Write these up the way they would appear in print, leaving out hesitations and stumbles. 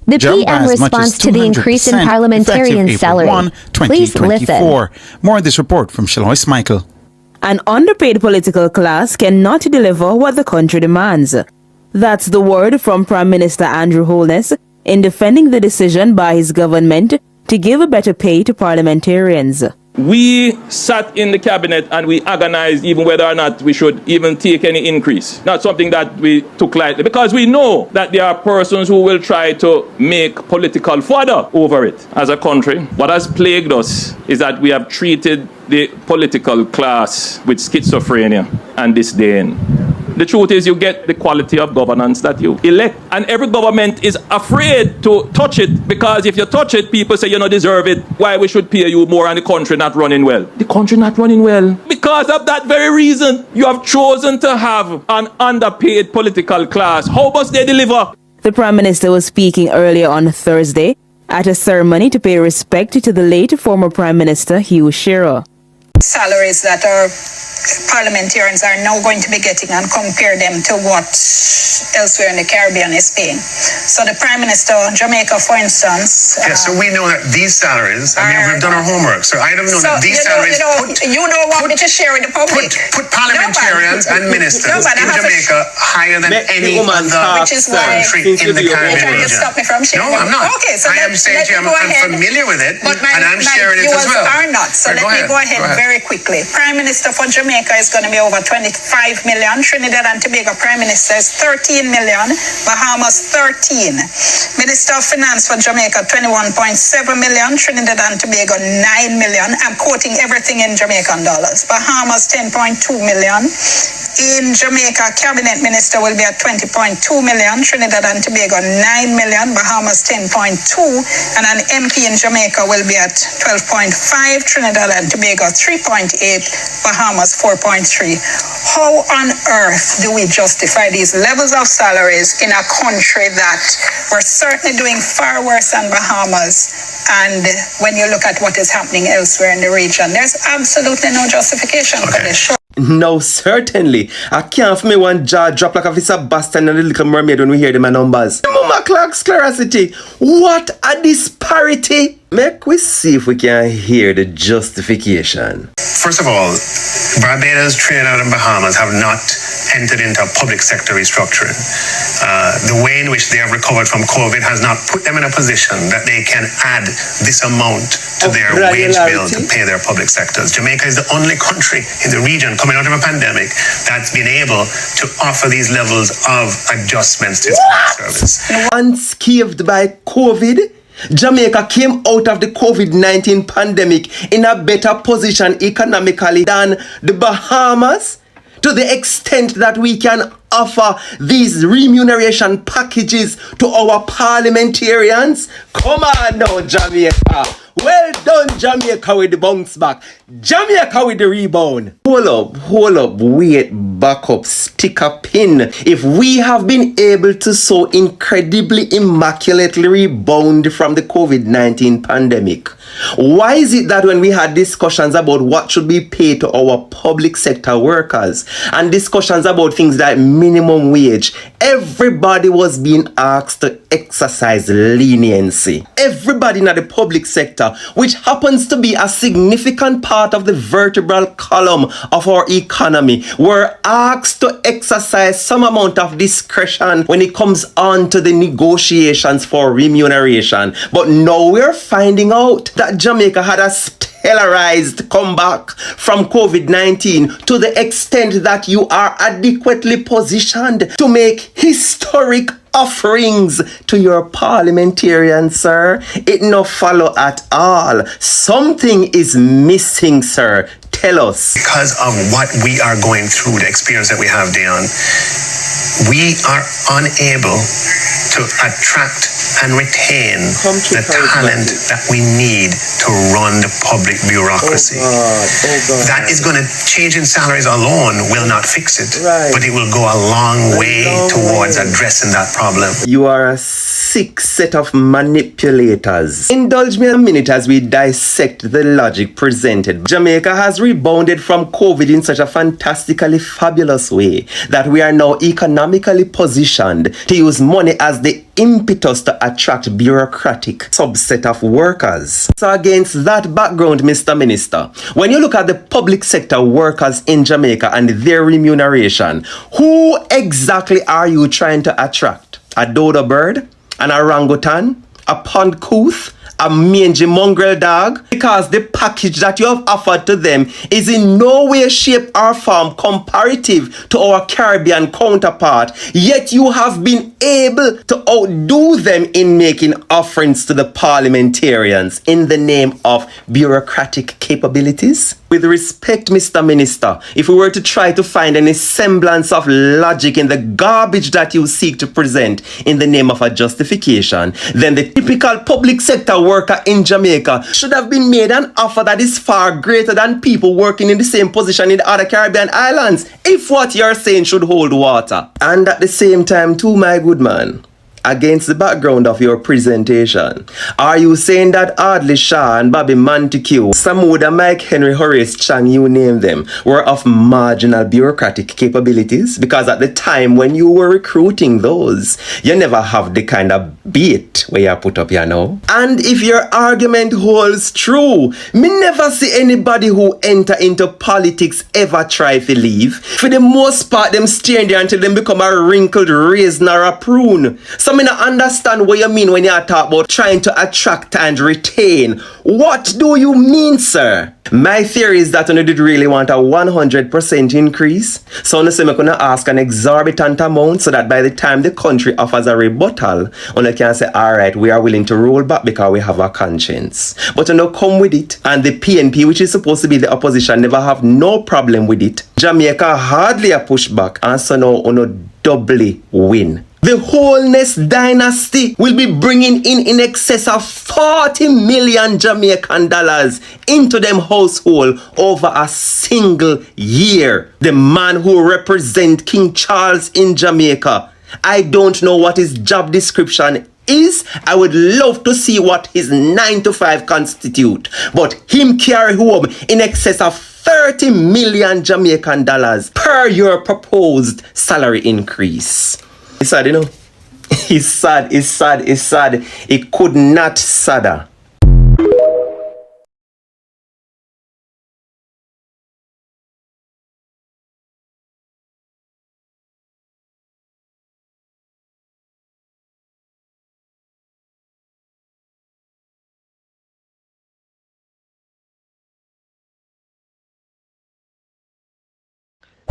The jump by PM as much responds as to the increase in 200% parliamentarian effective April salary. 1, Please 2024. More on this report from Shalois Michael. An underpaid political class cannot deliver what the country demands. That's the word from Prime Minister Andrew Holness in defending the decision by his government to give a better pay to parliamentarians. We sat in the cabinet and we agonized even whether or not we should even take any increase. Not something that we took lightly, because we know that there are persons who will try to make political fodder over it. As a country, what has plagued us is that we have treated the political class with schizophrenia and disdain. The truth is, you get the quality of governance that you elect. And every government is afraid to touch it, because if you touch it, people say you don't deserve it. Why we should pay you more and the country not running well? The country not running well. Because of that very reason, you have chosen to have an underpaid political class. How must they deliver? The Prime Minister was speaking earlier on Thursday at a ceremony to pay respect to the late former Prime Minister Hugh Shearer. Salaries that our parliamentarians are now going to be getting, and compare them to what elsewhere in the Caribbean is paying. So the Prime Minister of Jamaica, for instance... so we know that these salaries, we've done our homework, so I don't know that these salaries... You don't want me to share with the public. Put parliamentarians and ministers in Jamaica higher than any other country in the Caribbean region. You're trying to stop me from sharing. No, I'm not. Okay, so I am saying to you, I'm familiar with it, and I'm sharing it as well. Are not. So let me go ahead very quickly. Prime Minister for Jamaica is going to be over 25 million. Trinidad and Tobago Prime Minister is 13 million. Bahamas 13. Minister of Finance for Jamaica 21.7 million. Trinidad and Tobago 9 million. I'm quoting everything in Jamaican dollars. Bahamas 10.2 million. In Jamaica, Cabinet Minister will be at 20.2 million. Trinidad and Tobago 9 million. Bahamas 10.2. And an MP in Jamaica will be at 12.5. Trinidad and Tobago 3.8. Bahamas 4.3. How on earth do we justify these levels of salaries in a country that we're certainly doing far worse than Bahamas? And when you look at what is happening elsewhere in the region, there's absolutely no justification for this. No, certainly. I can't for me one jaw drop like a Visa Boston and the Little Mermaid when we hear them numbers. Mama Clark's clarity. What a disparity. Make we see if we can hear the justification. First of all, Barbados, Trinidad and Bahamas have not entered into public sector restructuring. The way in which they have recovered from COVID has not put them in a position that they can add this amount to their wage bill to pay their public sectors. Jamaica is the only country in the region coming out of a pandemic that's been able to offer these levels of adjustments to its service. Unscathed by COVID, Jamaica came out of the COVID-19 pandemic in a better position economically than the Bahamas, to the extent that we can offer these remuneration packages to our parliamentarians. Come on now, Jamaica. Well done, Jamaica, with the bounce back. Jamaica with the rebound. Hold up, wait, back up, stick a pin. If we have been able to so incredibly immaculately rebound from the COVID-19 pandemic, why is it that when we had discussions about what should be paid to our public sector workers and discussions about things like minimum wage, everybody was being asked to exercise leniency? Everybody in the public sector, which happens to be a significant part of the vertebral column of our economy, were asked to exercise some amount of discretion when it comes on to the negotiations for remuneration. But now we're finding out that Jamaica had a stellarized comeback from COVID-19 to the extent that you are adequately positioned to make historic offerings to your parliamentarians, sir. It no follow at all. Something is missing, sir. Tell us. Because of what we are going through, the experience that we have, Dion, we are unable to attract and retain the talent that we need to run the public bureaucracy. That is going to change in salaries alone will not fix it, but it will go a long way towards addressing that problem. You are a sick set of manipulators. Indulge me a minute as we dissect the logic presented. Jamaica has rebounded from COVID in such a fantastically fabulous way that we are now economically positioned to use money as the impetus to attract bureaucratic subset of workers. So against that background, Mr. Minister, when you look at the public sector workers in Jamaica and their remuneration, who exactly are you trying to attract? A dodo bird? An orangutan? A pond couth? A mangy mongrel dog? Because the package that you have offered to them is in no way, shape or form comparative to our Caribbean counterpart, yet you have been able to outdo them in making offerings to the parliamentarians in the name of bureaucratic capabilities. With respect, Mr. Minister, if we were to try to find any semblance of logic in the garbage that you seek to present in the name of a justification, then the typical public sector worker in Jamaica should have been made an offer that is far greater than people working in the same position in the other Caribbean islands, if what you're saying should hold water. And at the same time too, my good man, against the background of your presentation, are you saying that Audley Shaw and Bobby Montague, Samuda, Mike Henry, Horace Chang, you name them, were of marginal bureaucratic capabilities? Because at the time when you were recruiting those, you never have the kind of bait where you put up, you know. And if your argument holds true, me never see anybody who enter into politics ever try to leave. For the most part, them stay there until them become a wrinkled raisin or a prune. So me not understand what you mean when you talk about trying to attract and retain. What do you mean, sir? My theory is that you did really want a 100% increase. So you say me gonna ask an exorbitant amount so that by the time the country offers a rebuttal, you can say, alright, we are willing to roll back because we have a conscience. But you know, come with it. And the PNP, which is supposed to be the opposition, never have no problem with it. Jamaica hardly a pushback, and so now you doubly win. The Wholeness Dynasty will be bringing in excess of 40 million Jamaican dollars into them household over a single year. The man who represents King Charles in Jamaica, I don't know what his job description is. I would love to see what his 9 to 5 constitute. But him carry home in excess of 30 million Jamaican dollars per your proposed salary increase. It's sad, you know. It's sad, it's sad, it's sad. It could not sadder.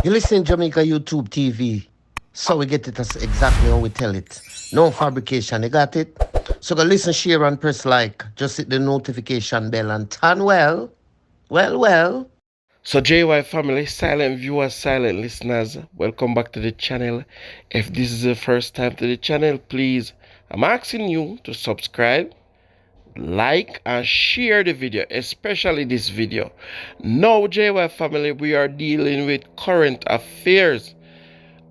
You listen Jamaica YouTube TV. So we get it as exactly how we tell it. No fabrication, you got it? So go listen, share and press like. Just hit the notification bell and turn well. So JY family, silent viewers, silent listeners, welcome back to the channel. If this is the first time to the channel, please, I'm asking you to subscribe, like and share the video, especially this video. Now JY family, we are dealing with current affairs,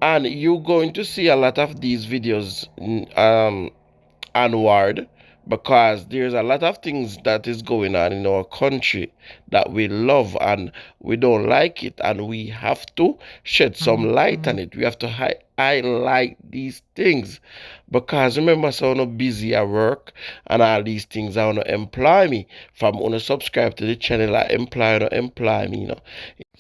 and you're going to see a lot of these videos onward, because there's a lot of things that is going on in our country that we love and we don't like it, and we have to shed some light on it. We have to highlight these things, because remember, so I'm busy at work and all these things I want to employ me. From when to subscribe to the channel, I employ me, you know.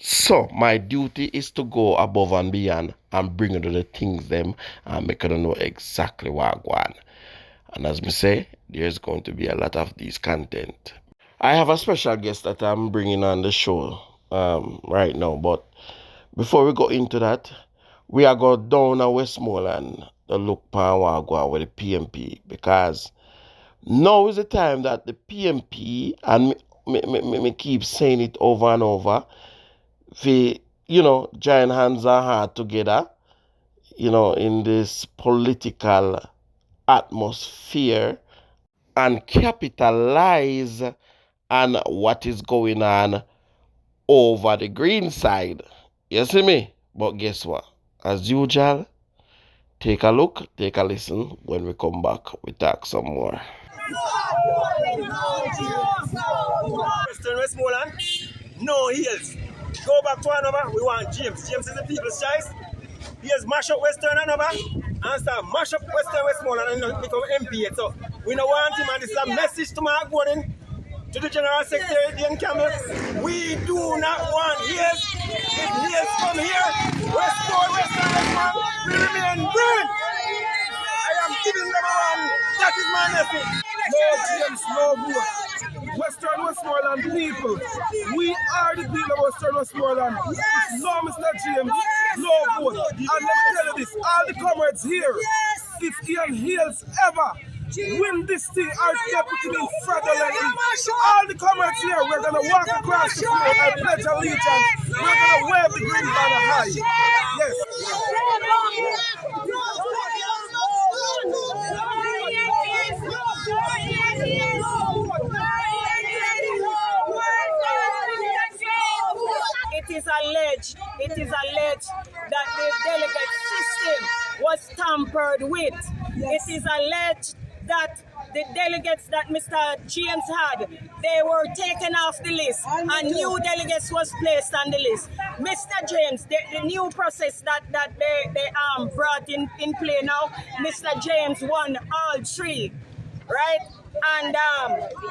So my duty is to go above and beyond and bring you to the things them and make you know exactly what I want. And as me say, there's going to be a lot of these content. I have a special guest that I'm bringing on the show right now. But before we go into that, we are going down to Westmoreland to look for what go with the PMP. Because now is the time that the PMP, and me keep saying it over and over, we, you know, join hands and heart together, you know, in this political atmosphere and capitalize on what is going on over the green side. You see me? But guess what? As usual, Take a look, take a listen. When we come back, we talk some more. Westmoreland, no heels. Go back to Hanover, we want James. James is the people's choice. Here's mash up Western Hanover and start mash up Western Westmoreland and become MP. So we don't want him, and this is a message to Mark Gordon, to the General Secretary, Dean Campbell. We do not want heels. If heels come here, Western Westmoreland will remain ruined. I am giving them a one. That is my message. No James, no vote. Western Westmoreland people, we are the people of Western Westmoreland. It's no Mr. James, no vote. And let me tell you this, all the comrades here, if Ian Hales ever win this thing, our deputy in fraudulently, all the comrades here, we're going to walk across the floor and pledge allegiance. We're going to wave the green banner high. Yes. It is alleged that the delegate system was tampered with. Yes. It is alleged that the delegates that Mr. James had, they were taken off the list and new delegates was placed on the list. Mr. James, the new process that they brought in play now, Mr. James won all three, right? And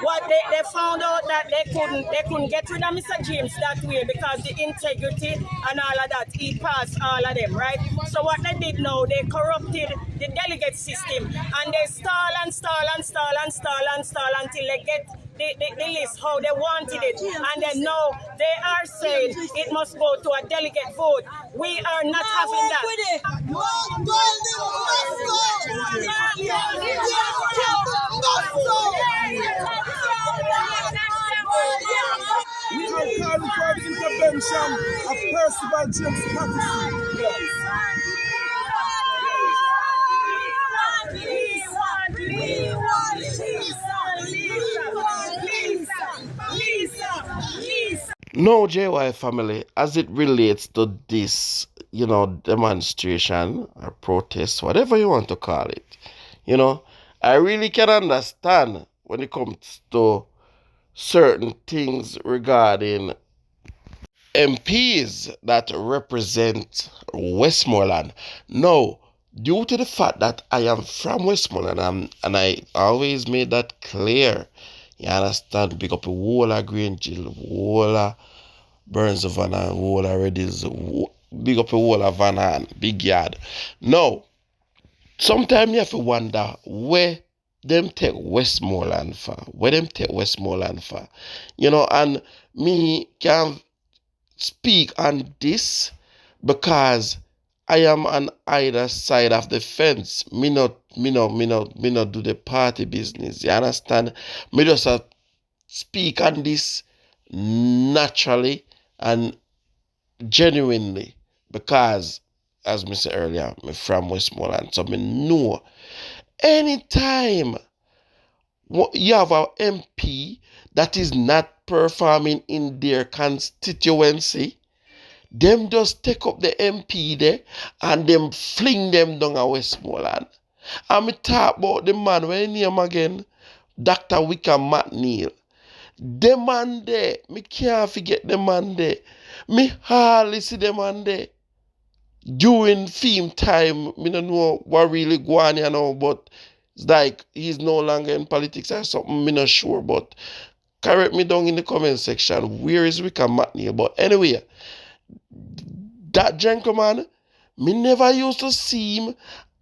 what they found out that they couldn't get rid of Mr. James that way because the integrity and all of that, he passed all of them, right? So what they did now, they corrupted the delegate system and they stall until they get the list how they wanted it. And then now they are saying it must go to a delegate vote. We are not having that. We are calling for the intervention of Percival James Patterson. No, JY family, as it relates to this, demonstration or protest, whatever you want to call it, I really can understand when it comes to certain things regarding MPs that represent Westmoreland. No, due to the fact that I am from Westmoreland, and I always made that clear, you understand, big up the whole of Green Jill, whole of Burns of Van Hand, whole of Reddy's, big up the whole of Van Hand, Big Yard. No, sometimes you have to wonder where them take Westmoreland for. And me can speak on this because I am on either side of the fence. Me not do the party business. You understand? Me just speak on this naturally and genuinely because, as I said earlier, I'm from Westmoreland, so me know anytime you have an MP that is not performing in their constituency, them just take up the MP there and them fling them down at Westmoreland. And me talk about the man, what's his name again? Dr. Wickham McNeil. The man there, me can't forget the man there. Me hardly see the man there. During theme time, me don't know what really going on, but it's like he's no longer in politics or something, me not sure, but correct me down in the comment section, where is Wickham McNeil? But anyway, that gentleman, me never used to see him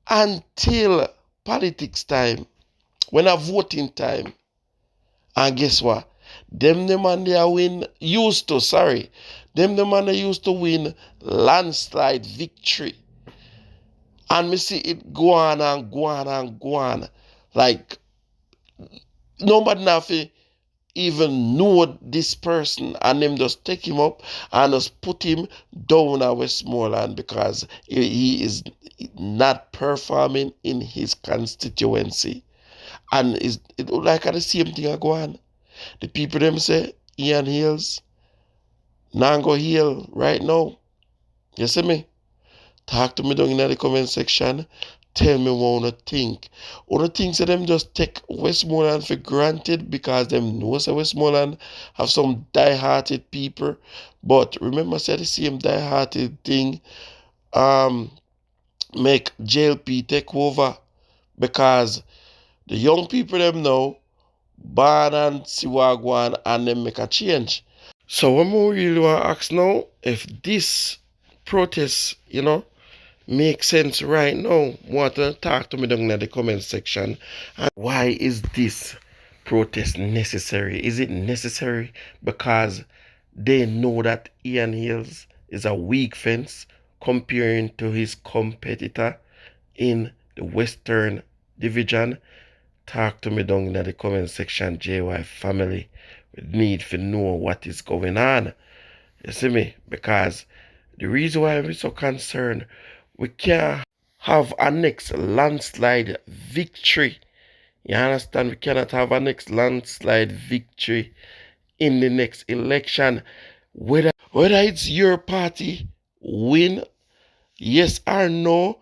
until politics time, when a voting time. And guess what? Them the man they used to win landslide victory. And me see it go on and go on and go on. Like, nobody nothing even know this person, and them just take him up and just put him down at Westmoreland because he is not performing in his constituency. And it look like the same thing I go on. The people them say, Ian Hales, now go heal right now. You see me? Talk to me down in the comment section. tell me what you think. Other things that them just take Westmoreland for granted because them know say Westmoreland have some die-hearted people. But remember, say the same die-hearted thing make JLP take over because the young people them know ban and see what go on and them make a change. So what we really want to ask now, if this protest, makes sense right now, want to talk to me down in the comment section. And why is this protest necessary? Is it necessary because they know that Ian Hills is a weak fence comparing to his competitor in the Western Division? Talk to me down in the comment section, JY family. We need to know what is going on. You see me? Because the reason why I'm so concerned, we can't have a next landslide victory. You understand? We cannot have a next landslide victory in the next election. Whether it's your party win, yes or no,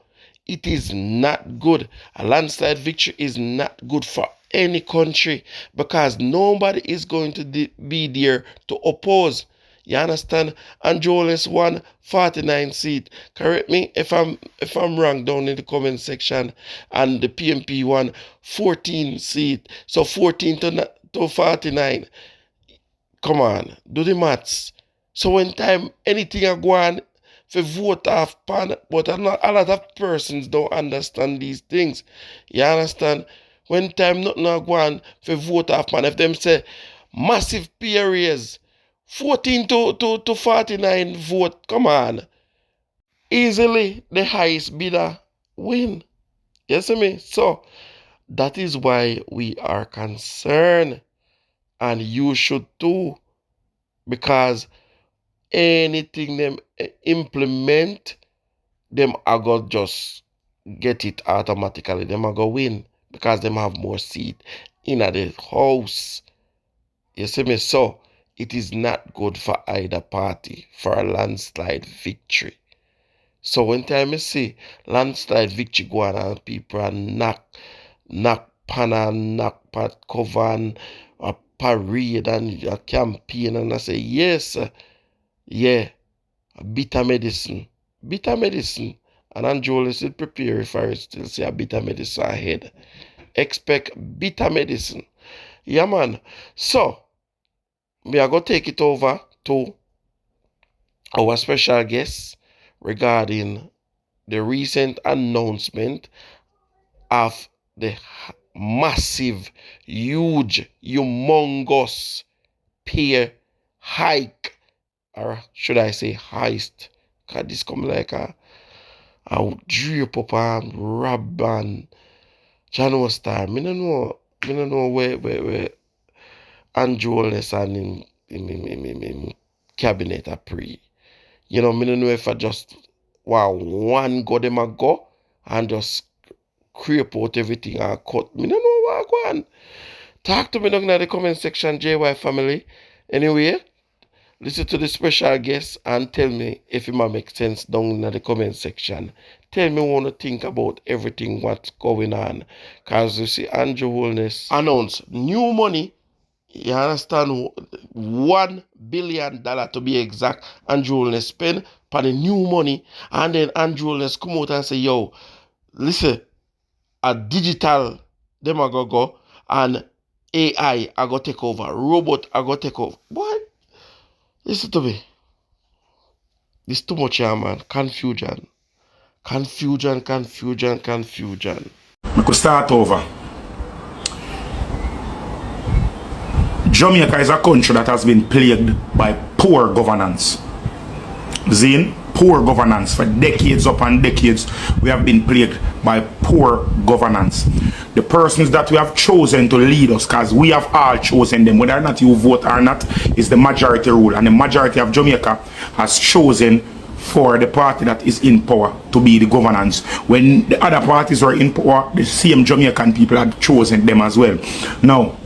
it is not good. A landslide victory is not good for any country because nobody is going to be there to oppose. You understand? And Joel's won 49 seat. Correct me if I'm wrong down in the comment section. And the PMP won 14 seat. So 14 to 49. Come on, do the maths. So when time anything I go on for vote off pan, but a lot of persons don't understand these things. You understand? When time nothing I go on for vote off pan, if them say massive pay raise, 14 to 49 vote, come on. Easily the highest bidder win. You see me? So that is why we are concerned. And you should too. Because anything them implement, them are going to just get it automatically. Them are going to win because them have more seat in the house. You see me? So it is not good for either party for a landslide victory. So when time I see landslide victory go on and people are knock pan and knock pat cover and a parade and a campaign, and I say yes, yeah, bitter medicine. And Anjola still prepare for it, still say a bitter medicine ahead. Expect bitter medicine. Yeah, man. So we are going to take it over to our special guest regarding the recent announcement of the massive, huge, humongous pay hike, or should I say heist? Because this come like a drip up and rob and Jano Star. I don't know where Androlness and in cabinet a pre. I don't know if I just one go them a go and just creep out everything and cut. I don't know what go on. Talk to me down in the comment section, JY family. Anyway, listen to the special guest and tell me if it might make sense down in the comment section. Tell me what you think about everything what's going on. Because you see Andrew Holness announced new money. You understand? $1 billion to be exact. Andrew Holness spend for the new money. And then Andrew Holness come out and say, yo, listen, a digital them are going to go and AI are going to take over. Robot are going to take over. What? Listen to me. This too much here, man. Confusion. We could start over. Jamaica is a country that has been plagued by poor governance. Zine, poor governance. For decades upon decades, we have been plagued by poor governance. The persons that we have chosen to lead us, because we have all chosen them, whether or not you vote or not, is the majority rule. And the majority of Jamaica has chosen for the party that is in power to be the governance. When the other parties were in power, the same Jamaican people had chosen them as well. Now,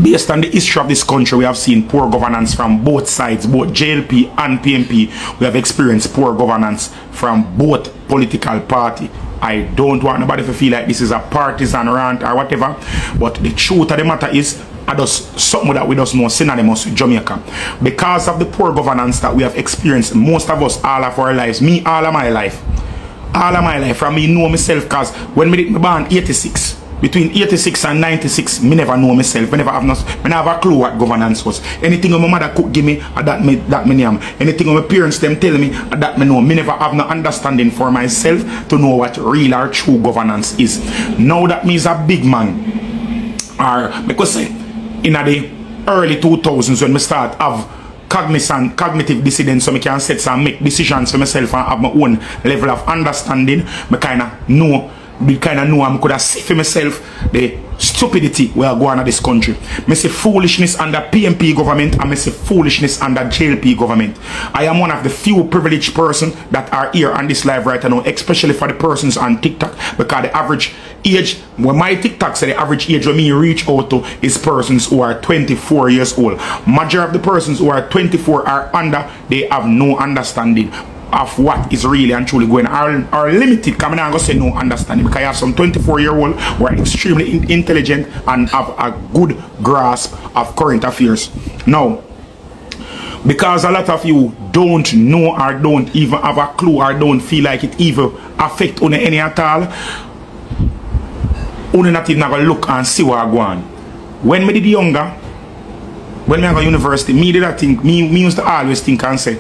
Based on the history of this country, we have seen poor governance from both sides, both JLP and PMP. We have experienced poor governance from both political party. I don't want nobody to feel like this is a partisan rant or whatever, but the truth of the matter is, I just something that we just know synonymous with Jamaica. Because of the poor governance that we have experienced, most of us, all of our lives, me, all of my life, from me know myself, because when me born 86, between 86 and 96, me never know myself. Me never have a clue what governance was. Anything my mother could give me, that me name. Anything my parents them tell me, that me know. Me never have no understanding for myself to know what real or true governance is. Now that me is a big man, or because in the early 2000s when me start have cognitive dissidence, so I can set and make decisions for myself and have my own level of understanding, I kind of know I could have see for myself the stupidity we are going on this country. I see foolishness under PMP government and I see foolishness under JLP government. I am one of the few privileged persons that are here on this live right now, especially for the persons on TikTok, because the average age, when my TikTok say the average age when me reach out to is persons who are 24 years old. Majority of the persons who are 24 are under, they have no understanding of what is really and truly going on, are limited. Come on, I'm going to say no understanding, because I have some 24-year-old who are extremely intelligent and have a good grasp of current affairs. Now, because a lot of you don't know or don't even have a clue or don't feel like it even affect on any at all, you not even going to look and see what I go on. When me did younger, when I go to university, me used to always think and say,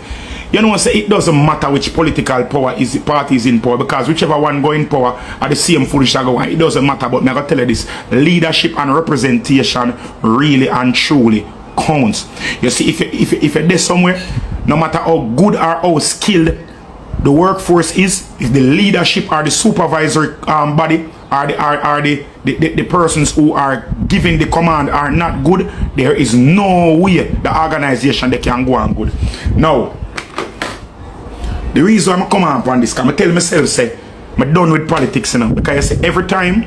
you know, say it doesn't matter which political power is the party is in power, because whichever one go in power are the same foolish that go on. It doesn't matter. But I'm gonna tell you this: leadership and representation really and truly counts. You see, if you're there somewhere, no matter how good or how skilled the workforce is, if the leadership or the supervisory body are the persons who are giving the command are not good, there is no way the organization they can go on good. Now, the reason I'm coming up on this, because I tell myself, say, I'm done with politics, you know, because I say every time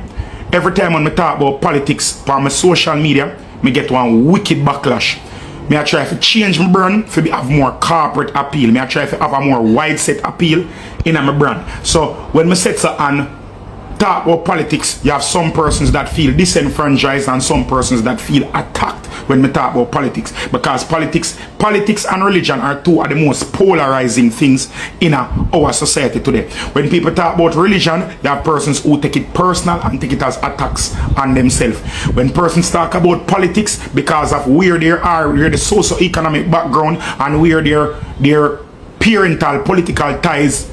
when I talk about politics on my social media, I get one wicked backlash. I try to change my brand to have more corporate appeal. I try to have a more wide set appeal in my brand. So when I set on talk about politics, you have some persons that feel disenfranchised and some persons that feel attacked when we talk about politics, because politics and religion are two of the most polarizing things in our society today. When people talk about religion, you have persons who take it personal and take it as attacks on themselves. When persons talk about politics, because of where they are, where the socio-economic background and where their parental political ties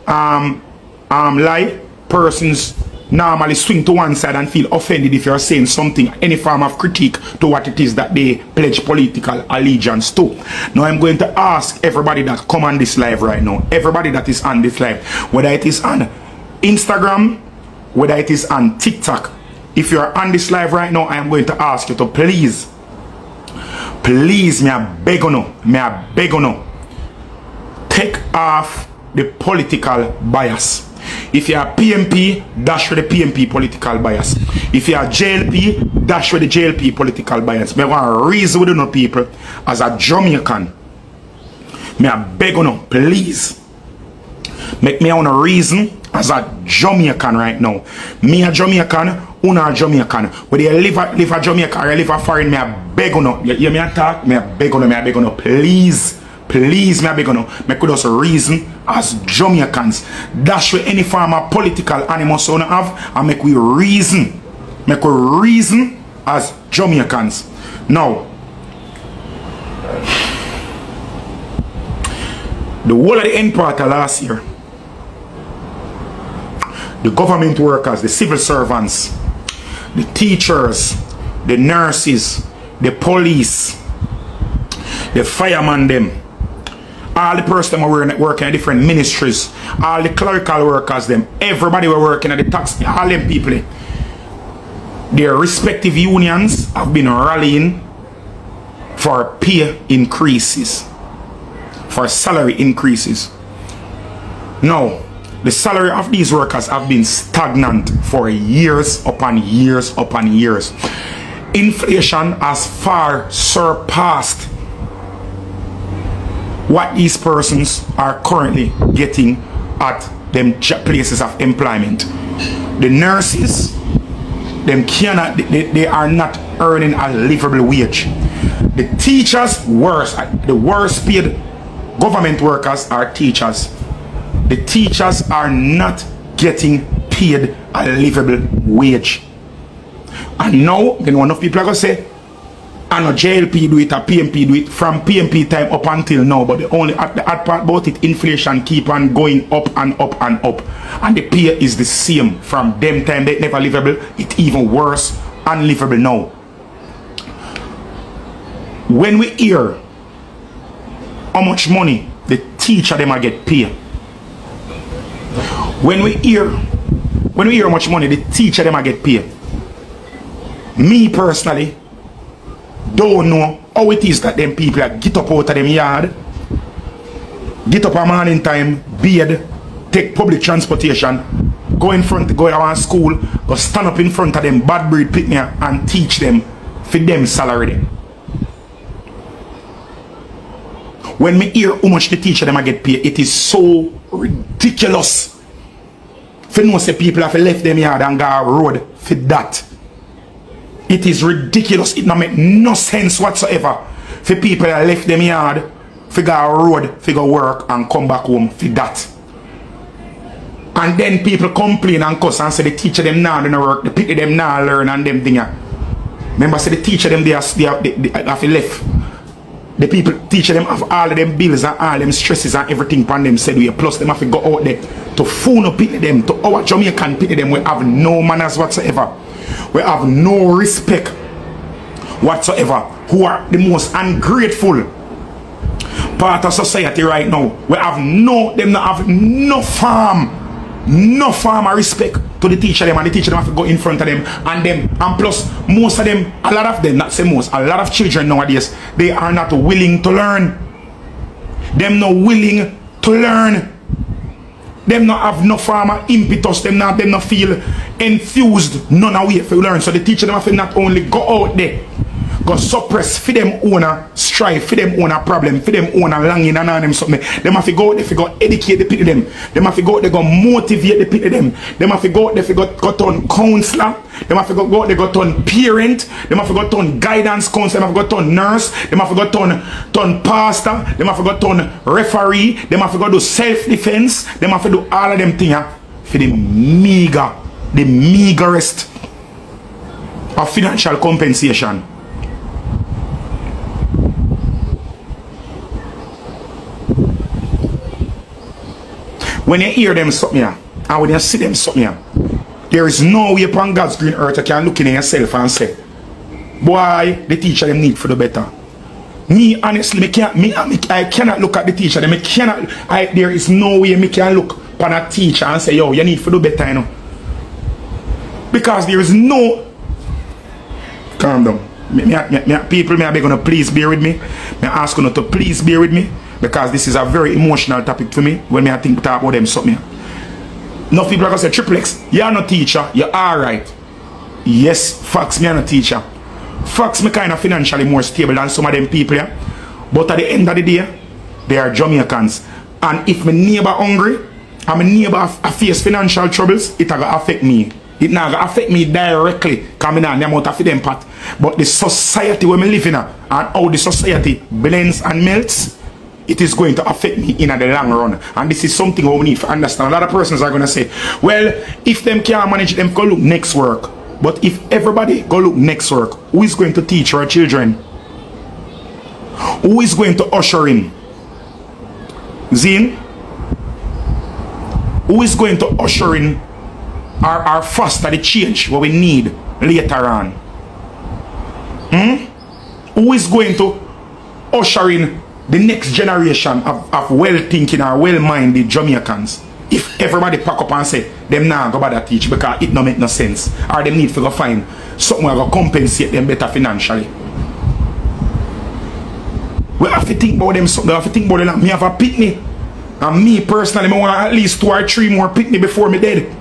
lie, persons normally swing to one side and feel offended if you're saying something, any form of critique to what it is that they pledge political allegiance to. Now I'm going to ask everybody that come on this live right now, everybody that is on this live, whether it is on Instagram, whether it is on TikTok, if you're on this live right now, I am going to ask you to please, me I beg on you, take off the political bias. If you are PMP, dash with the PMP political bias. If you are JLP, dash with the JLP political bias. I want to reason with you people as a Jamaican. I beg you, please. Make me want to reason as a Jamaican right now. Me a Jamaican, una a Jamaican. Whether you live a Jamaica or you live a foreign, I beg you. You hear me attack? I beg you, please. Please, me I beg you, make us reason as Jamaicans. Dash with any form of political animals we have, and make we reason. Make we reason as Jamaicans. Now, the whole of the end part of last year, the government workers, the civil servants, the teachers, the nurses, the police, the firemen them, all the persons who were working at different ministries, all the clerical workers them, everybody were working at the tax, all them people, their respective unions have been rallying for pay increases, for salary increases. Now, the salary of these workers have been stagnant for years upon years upon years. inflation has far surpassed what these persons are currently getting at them places of employment. The nurses, them cannot, they are not earning a livable wage. The teachers, worse, the worst paid government workers are teachers. The teachers are not getting paid a livable wage. And now, then one of people are going to say, I know JLP do it, or PMP do it, from PMP time up until now, but the only the hard part about it, inflation keep on going up and up and up. And the pay is the same from them time, they never livable, it even worse, unlivable now. When we hear how much money the teacher them are get paid, when we hear how much money the teacher them are get paid, me personally don't know how it is that them people get up out of them yard, get up a morning time, bathe, take public transportation, go in front, go around school, go stand up in front of them bad breed picnic and teach them for them salary them. When me hear how much the teacher them get paid, it is so ridiculous. For no say people have left them yard and go road for that. It is ridiculous. It don't make no sense whatsoever for people that left them yard, for go road, for go work and come back home for that. And then people complain and cuss and say the teacher them now do no work, the people them now learn and them thing. Remember say the teacher them they have left. The people teacher them have all of them bills and all them stresses and everything upon them said we plus them have to go out there to phone up pity them, to our Jamaican pity them. We have no manners whatsoever. We have no respect whatsoever. Who are the most ungrateful part of society right now. We have them not have no farm of respect to the teacher them, and the teacher them have to go in front of them and plus most of them, a lot of them, not say most, a lot of children nowadays, they are not willing to learn. Them not willing to learn. Them not have no farmer impetus, them not feel enthused, none of way to learn. So the teacher them have to not only go out there, go suppress for them own strife, for them own problem, for them own longing and all them something. Them have to go out there, go educate the people them. Them have to go out there, go motivate the people them. Them have to go out there, go turn counselor. Them have to go out there, go turn parent. Them have to go turn guidance counselor. Them have to go turn nurse. Them have to go turn pastor. Them have to go turn referee. Them have to go do self-defense. Them have to do all of them things for the meagerest of financial compensation. When you hear them something here, and when you see them something here, there is no way upon God's green earth you can look in yourself and say, boy, the teacher them need for the better. Me, honestly, I cannot look at the teacher. There is no way me can look upon a teacher and say, yo, you need for the better, you know. Because there is no... Calm down. People, I beg you to please bear with me. I ask you to please bear with me. Because this is a very emotional topic for me when I think talk about them something. Enough people are going to say, Triple X, you're not teacher, you're alright. Yes, facts, me are not teacher. Facts, me kind of financially more stable than some of them people. Yeah? But at the end of the day, they are Jamaicans. And if my neighbor hungry, and my neighbor face financial troubles, it will affect me. It not going to affect me directly, coming on the amount of them part. But the society where we live in, and how the society blends and melts, it is going to affect me in the long run. And this is something we need to understand. A lot of persons are going to say, well, if them can't manage, them go look next work. But if everybody go look next work, who is going to teach our children? Who is going to usher in? Zin? Who is going to usher in our foster the change what we need later on? Who is going to usher in the next generation of well-thinking or well-minded Jamaicans? If everybody pack up and say, them now go bother teach because it no make no sense. Or them need to go find something that will compensate them better financially. We have to think about them something. We have to think about them. Me have a picnic. And me personally, I want at least 2 or 3 more picnic before me dead.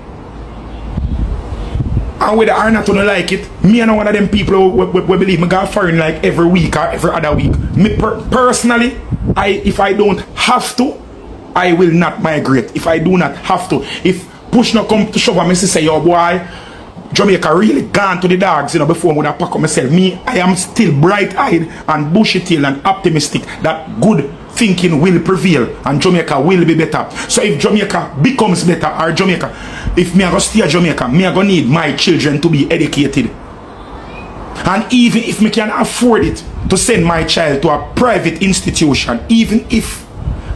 And whether or not you don't like it, me and one of them people who believe me go foreign like every week or every other week. Me personally, if I don't have to, I will not migrate. If I do not have to. If push not come to shove and me say, yo boy, Jamaica really gone to the dogs, you know, before I would have packed up myself. Me, I am still bright-eyed and bushy-tailed and optimistic that good thinking will prevail and Jamaica will be better. So if Jamaica becomes better, or Jamaica, if me I go stay Jamaica, me I go need my children to be educated. And even if me can afford it to send my child to a private institution, even if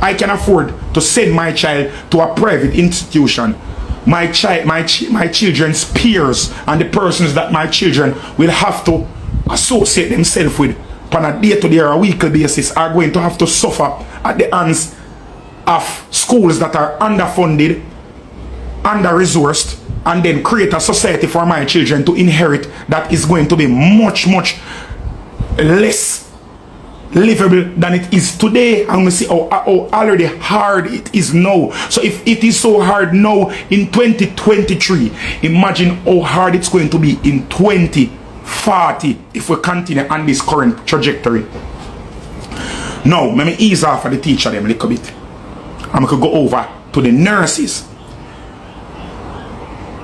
I can afford to send my child to a private institution, my children's peers and the persons that my children will have to associate themselves with on a day-to-day or a weekly basis are going to have to suffer at the hands of schools that are underfunded, under-resourced, and then create a society for my children to inherit that is going to be much, much less livable than it is today. And we see how already hard it is now. So if it is so hard now in 2023, imagine how hard it's going to be in 2040 if we continue on this current trajectory. Now, let me ease off of the teacher them a little bit. I'm going to go over to the nurses.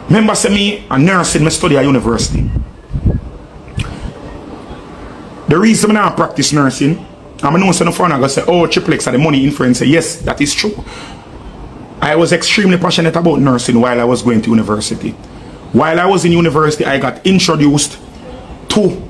Remember, say me a nursing, I study at university. The reason I practice nursing, I know some of you say, oh, triplex are the money influencer. Yes, that is true. I was extremely passionate about nursing while I was going to university. While I was in university, I got introduced to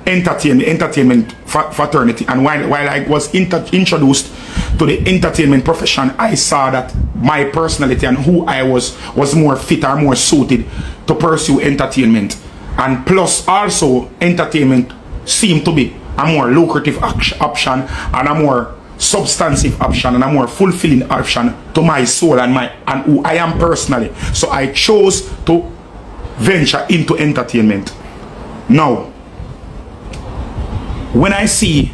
entertainment fraternity. And while I was introduced to the entertainment profession, I saw that my personality and who I was more fit or more suited to pursue entertainment. And plus also entertainment seemed to be a more lucrative option and a more substantive option and a more fulfilling option to my soul and who I am personally. So I chose to venture into entertainment. Now, when I see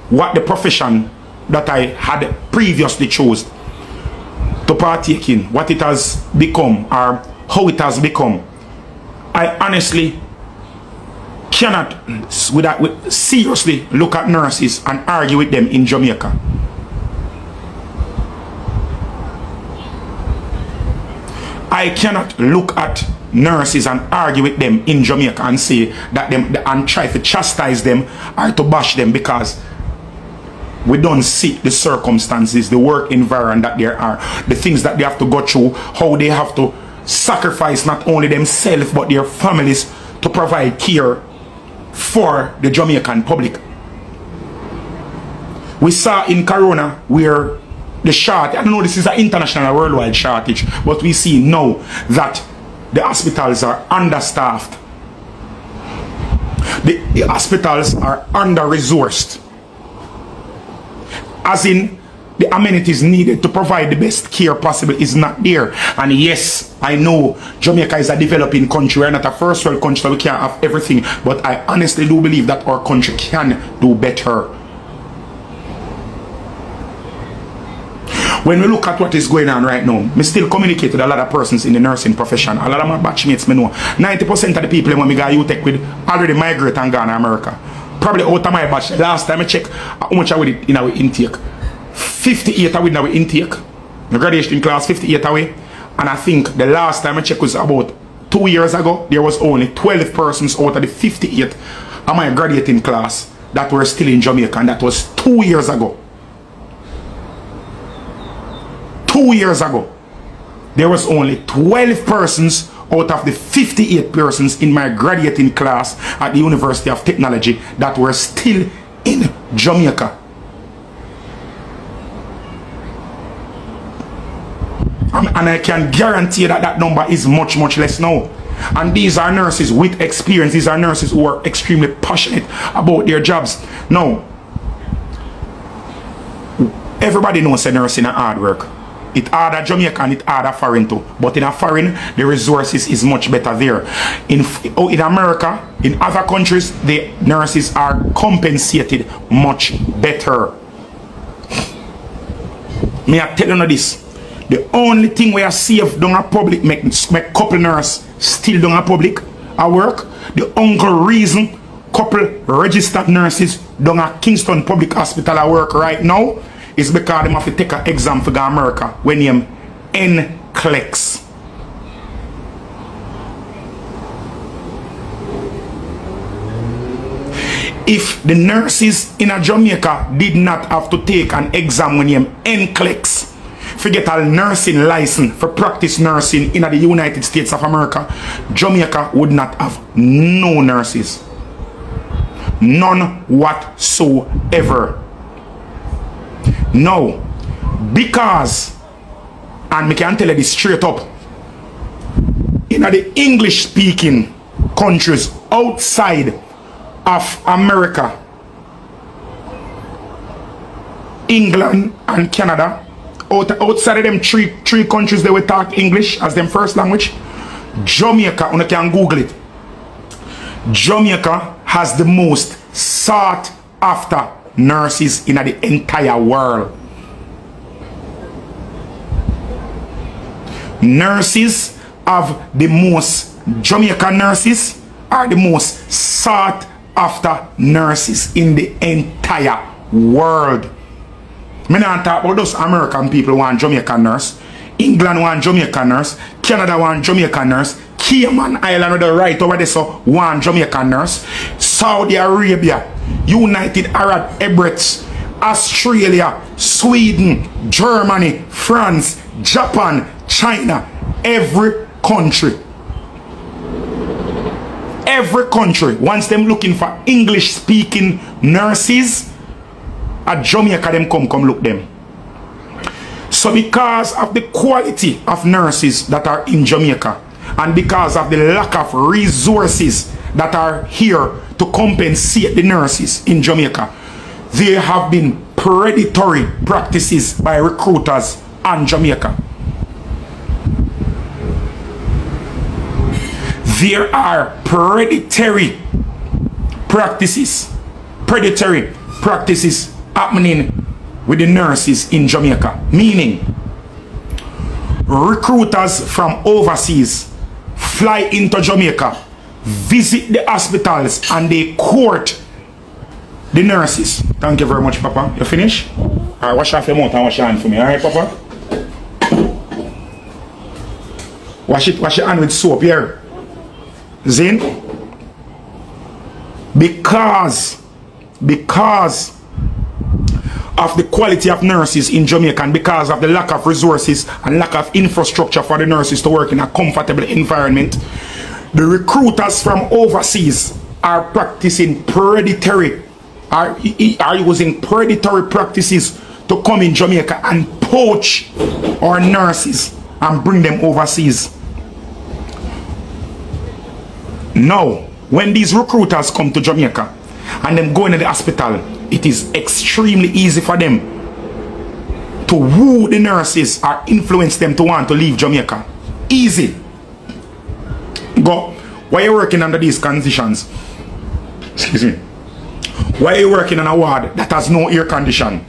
what the profession that I had previously chose to partake in, what it has become or how it has become, I honestly cannot seriously look at nurses and argue with them in Jamaica. I cannot look at nurses and argue with them in Jamaica and say that them and try to chastise them or to bash them, because we don't see the circumstances, the work environment that there are, the things that they have to go through, how they have to sacrifice not only themselves but their families to provide care for the Jamaican public. We saw in Corona where the shortage, I don't know, this is an international or worldwide shortage, but we see now that the hospitals are understaffed. The hospitals are under-resourced. As in, the amenities needed to provide the best care possible is not there. And yes, I know Jamaica is a developing country. We're not a first world country, so we can't have everything. But I honestly do believe that our country can do better. When we look at what is going on right now, I still communicate with a lot of persons in the nursing profession. A lot of my batchmates, I know 90% of the people when we got UTech with already migrate and gone to America. Probably out of my batch. Last time I checked how much I would in our intake. 58 away in our intake. The graduation class 58 away. And I think the last time I checked was about 2 years ago. There was only 12 persons out of the 58 of my graduating class that were still in Jamaica. And that was 2 years ago. 2 years ago. There was only 12 persons out of the 58 persons in my graduating class at the University of Technology that were still in Jamaica. And I can guarantee that that number is much, much less now. And these are nurses with experience. These are nurses who are extremely passionate about their jobs. Now, everybody knows that nursing is hard work. It's harder Jamaica and it's harder foreign too. But in a foreign, the resources is much better there. In America, in other countries, the nurses are compensated much better. May I tell you this? The only thing we are safe down a public make couple nurse still down a public at work. The only reason couple registered nurses down a Kingston Public Hospital at work right now is because they have to take an exam for go America when name NCLEX. If the nurses in a Jamaica did not have to take an exam when name NCLEX, to get a nursing license for practice nursing in the United States of America, Jamaica would not have no nurses. None whatsoever. No. Because, and I can tell you this straight up, in the English speaking countries outside of America, England and Canada, outside of them three countries they will talk English as them first language, Jamaica, you can Google it, Jamaica has the most sought after nurses in the entire world. Nurses of the most, Jamaican nurses are the most sought after nurses in the entire world. Me not talk about those American people want Jamaican nurse, England want Jamaican nurse, Canada want Jamaican nurse, Cayman Island with the right over there so want Jamaican nurse, Saudi Arabia, United Arab Emirates, Australia, Sweden, Germany, France, Japan, China, every country. Every country, once them looking for English speaking nurses, at Jamaica them come look them. So because of the quality of nurses that are in Jamaica and because of the lack of resources that are here to compensate the nurses in Jamaica, there have been predatory practices by recruiters on Jamaica. There are predatory practices happening with the nurses in Jamaica, meaning recruiters from overseas fly into Jamaica, visit the hospitals, and they court the nurses. Thank you very much, Papa. You finish? Alright, wash off your mouth and wash your hand for me. Alright, Papa? Wash your hand with soap here. Zin? Because of the quality of nurses in Jamaica and because of the lack of resources and lack of infrastructure for the nurses to work in a comfortable environment, the recruiters from overseas are practicing predatory, are using predatory practices to come in Jamaica and poach our nurses and bring them overseas. Now, when these recruiters come to Jamaica and them go into the hospital, it is extremely easy for them to woo the nurses or influence them to want to leave Jamaica. Easy. Go. Why are you working under these conditions? Excuse me. Why are you working on a ward that has no air condition?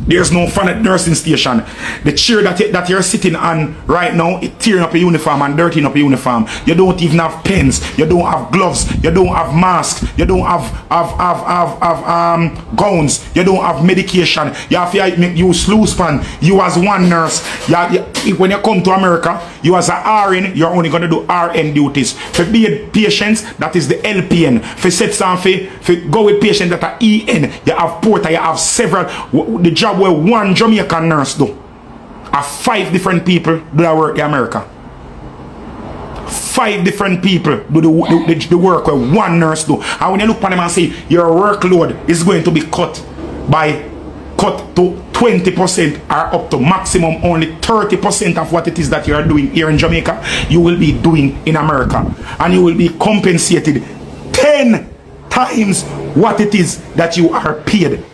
There's no fan at nursing station. The chair that you're sitting on right now, it's tearing up a uniform and dirtying up a uniform. You don't even have pens. You don't have gloves. You don't have masks. You don't have gowns. You don't have medication. You have to use loose pan. You as one nurse, when you come to America, you as a RN, you're only going to do RN duties. For be patients, that is the LPN. For set something, for go with patients that are EN, you have porter, you have several. The job where one Jamaican nurse do, are 5 different people do that work in America. 5 different people do the work where one nurse do. And when you look at them and say your workload is going to be cut to 20% or up to maximum only 30% of what it is that you are doing here in Jamaica, you will be doing in America. And you will be compensated 10 times what it is that you are paid.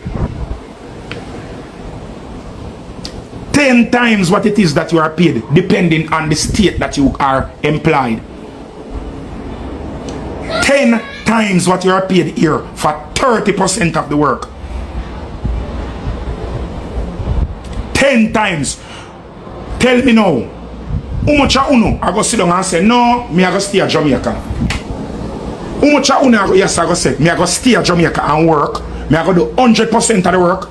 10 times what it is that you are paid, depending on the state that you are employed. 10 times what you are paid here for 30% of the work. 10 Tell me now, how much of uno I go sit down and say, no, me I go stay at Jamaica? How much of uno I go, yes, I go say, me I go stay at Jamaica and work, me I go do 100% of the work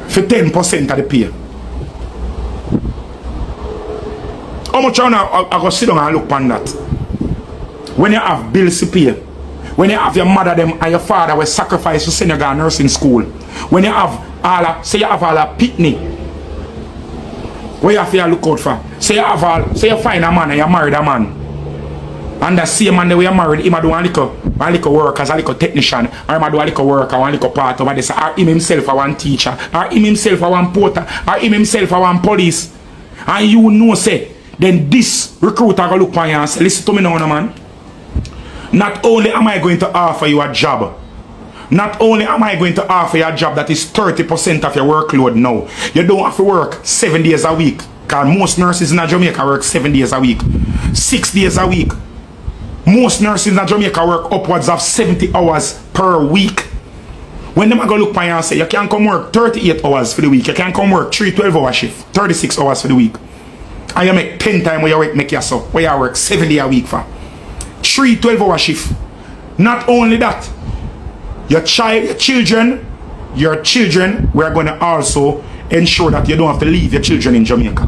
for 10% of the pay? How much of uno I go sit down and look on that? When you have bills to pay, when you have your mother them and your father will sacrifice to send you to nursing school, when you have say you have all a pitney, what you have to look out for? Say you find a man and you married a man, and the same man that you married, he might do a little work as a little technician, or he might do a little work or a little part of this, or him himself a one teacher, or him himself a one porter, or him himself a one police, and you know say, then this recruiter go look on you and say, listen to me now, man. Not only am I going to offer you a job, not only am I going to offer you a job that is 30% of your workload now. You don't have to work 7 days a week. Because most nurses in Jamaica work 7 days a week. 6 days a week. Most nurses in Jamaica work upwards of 70 hours per week. When them are going to look at you and say, you can come work 38 hours for the week. You can come work 3 12-hour shifts, 36 hours for the week. And you make 10 times where you work, make yourself, where you work 7 days a week for. 3 12-hour shifts. Not only that, your children, we're going to also ensure that you don't have to leave your children in Jamaica.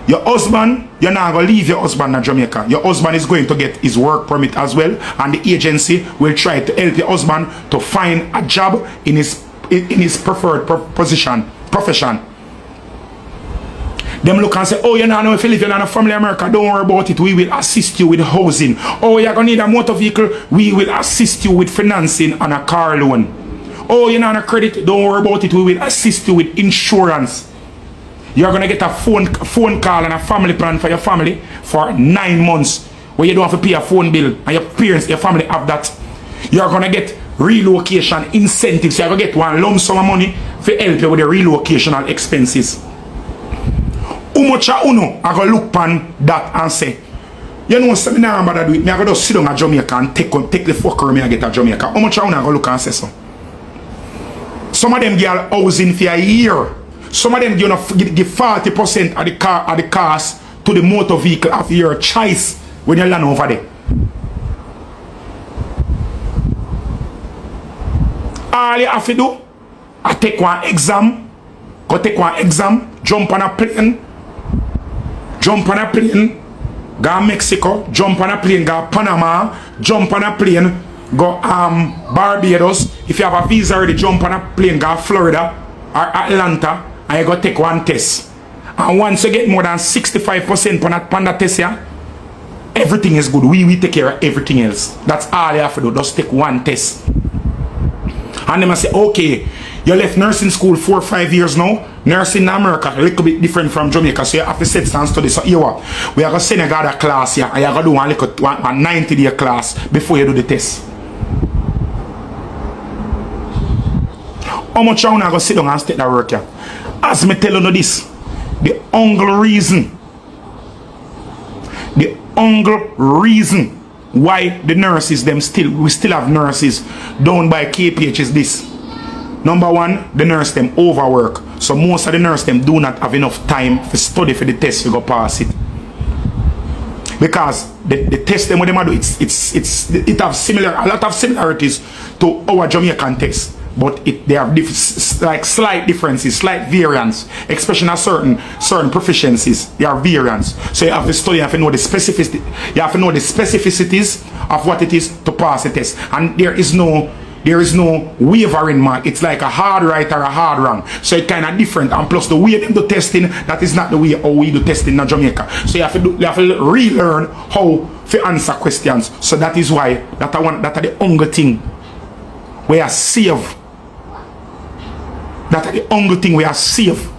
Your husband, you're not going to leave your husband in Jamaica. Your husband is going to get his work permit as well, and the agency will try to help your husband to find a job in his preferred profession. Them look and say, oh, you know, if you live in a family in America, don't worry about it. We will assist you with housing. Oh, you're going to need a motor vehicle. We will assist you with financing and a car loan. Oh, you're not on a credit. Don't worry about it. We will assist you with insurance. You're going to get a phone call and a family plan for your family for 9 months where you don't have to pay a phone bill and your parents, your family have that. You're going to get relocation incentives. You're going to get one lump sum of money for help you with the relocational expenses. How much of uno I go look pan that and say, you know, so me nah bother do it. Me I go just sit down at Jamaica and take the fucker me I get at Jamaica. How much of uno I go look and say so? Some of them give housing for a year. Some of them give 40% of the cost to the motor vehicle of your choice when you land over there. All you have to do, I take one exam, jump on a plane, go Mexico, jump on a plane, go Panama, jump on a plane, go Barbados. If you have a visa already, jump on a plane, go Florida or Atlanta, and you go take one test. And once you get more than 65% on that test, yeah, everything is good. We take care of everything else. That's all you have to do. Just take one test. And they must say, okay, you left nursing school 4 or 5 years now. Nursing in America a little bit different from Jamaica, so you have to sit and study. So here what? We are going to send you a class here, and you are going to do a 90-day class before you do the test. How much you are going to sit down and start that work here? As me tell you this, the only reason why the nurses we still have nurses down by KPH is this. Number one, the nurse them overwork. So most of the nurse them do not have enough time to study for the test to go pass it. Because the test them what they do, it have a lot of similarities to our Jamaican test. But they have like slight differences, slight variance, especially in certain proficiencies. There are variants. So you have to study, you have to know the specificity, you have to know the specificities of what it is to pass the test. And there is no wavering mark. It's like a hard right or a hard wrong. So it's kind of different. And plus the way they do testing, that is not the way how we do testing in Jamaica. So you have to relearn how to answer questions. So that is why that are the only thing we are safe. That are the only thing we are safe.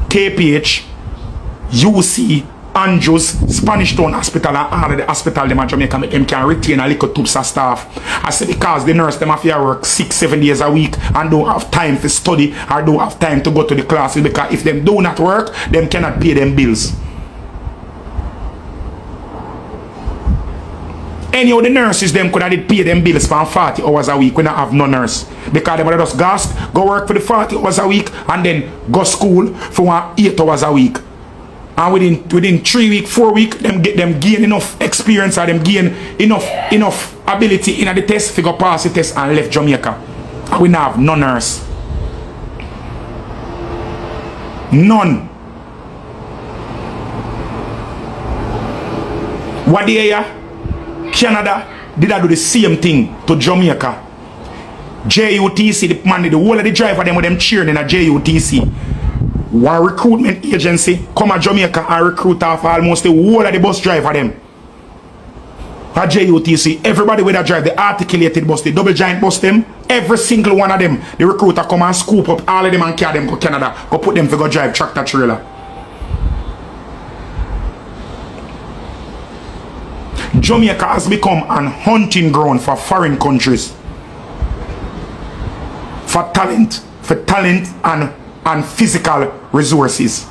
KPH, UC, Andrews, Spanish Town Hospital, and all of the hospital them in Jamaica make them can retain a little troops of staff. I say because the nurse them have to work 6-7 days a week and don't have time to study or don't have time to go to the classes, because if them do not work, them cannot pay them bills. Anyhow, the nurses them could have pay them bills for 40 hours a week when I have no nurse. Because they would have just gas, go work for the 40 hours a week and then go school for 8 hours a week. And within 3 weeks, 4 weeks, them gain enough experience or them gain enough ability in the test to go pass the test and left Jamaica. And we now have no nurse. None. What the area? Canada did I do the same thing to Jamaica. JUTC, the man, the whole of the driver them with them cheering in a JUTC. One recruitment agency come to Jamaica and recruit off almost the whole of the bus driver them. A JUTC, everybody with a drive, the articulated bus, the double giant bus them, every single one of them, the recruiter come and scoop up all of them and carry them to Canada, go put them to go drive tractor trailer. Jamaica has become an hunting ground for foreign countries. For talent and physical resources.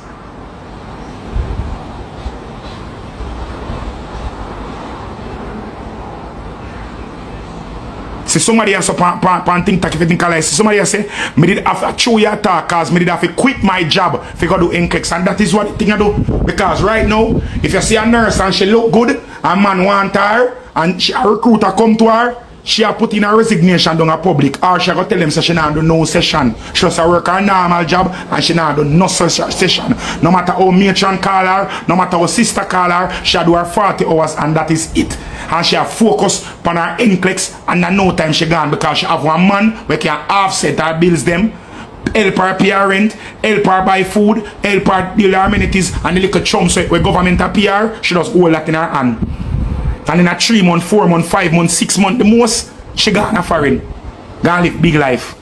See somebody else pan think that if you think like somebody else say me did have a chew your talk cause me did have to quit my job if you go do NCLEX, and that is what the thing I do. Because right now if you see a nurse and she look good and man want her and a recruiter come to her, she a put in a resignation down a public, or she go tell them so she not do no session. She just a work her normal job and she not do no session. No matter how matron call her, no matter how sister call her, she do her 40 hours and that is it. And she a focus on her NCLEX and at no time she gone because she have one man where can offset her bills them, help her pay her rent, help her buy food, help her deal her amenities, and the little chump so where government a pay her, she just hold that in her hand. And in a 3 month, 4 month, 5 month, 6 month, the most, she gone a foreign. Gone live big life.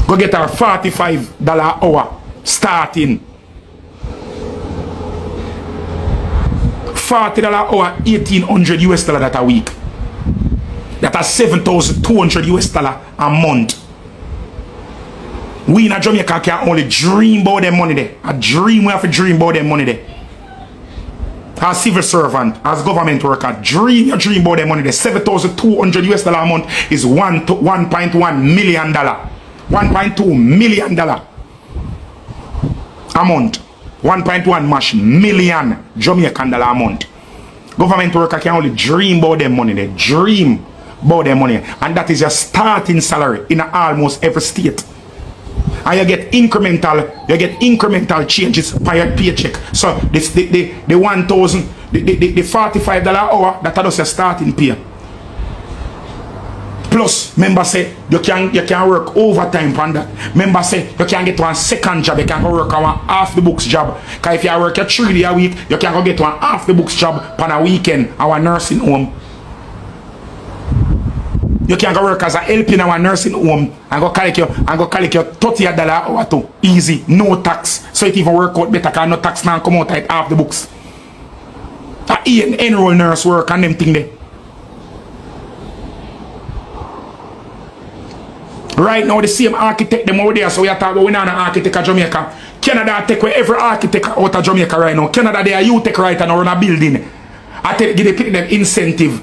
Go get her $45 hour starting. $40 hour, $1,800 that a week. That is $7,200 a month. We in Jamaica can only dream about them money there. A dream, we have to dream about them money there. As civil servant, as government worker, dream about them money there. $7,200 a month is $1.1 million. $1.2 million a month. 1.1 mash million Jamaican dollar a month. Government worker can only dream about them money there. Dream about them money. And that is your starting salary in almost every state. And you get incremental changes per your paycheck. So this the $1,000, the $45 hour, that is your starting pay. Plus, members say you can work overtime on that. Members say you can get one second job, you can go work on one half the books job. Because if you work a 3 days a week, you can go get one half the books job on a weekend, our nursing home. You can go work as a help in our nursing home and go collect your $30 hour too. Easy, no tax. So it even work out better because no tax now come out at half the books. Enroll nurse work and them thing there. Right now the same architect them out there, so we are talking about we not an architect of Jamaica. Canada take away every architect out of Jamaica right now. Canada they are you take right now run a building. I give them incentive.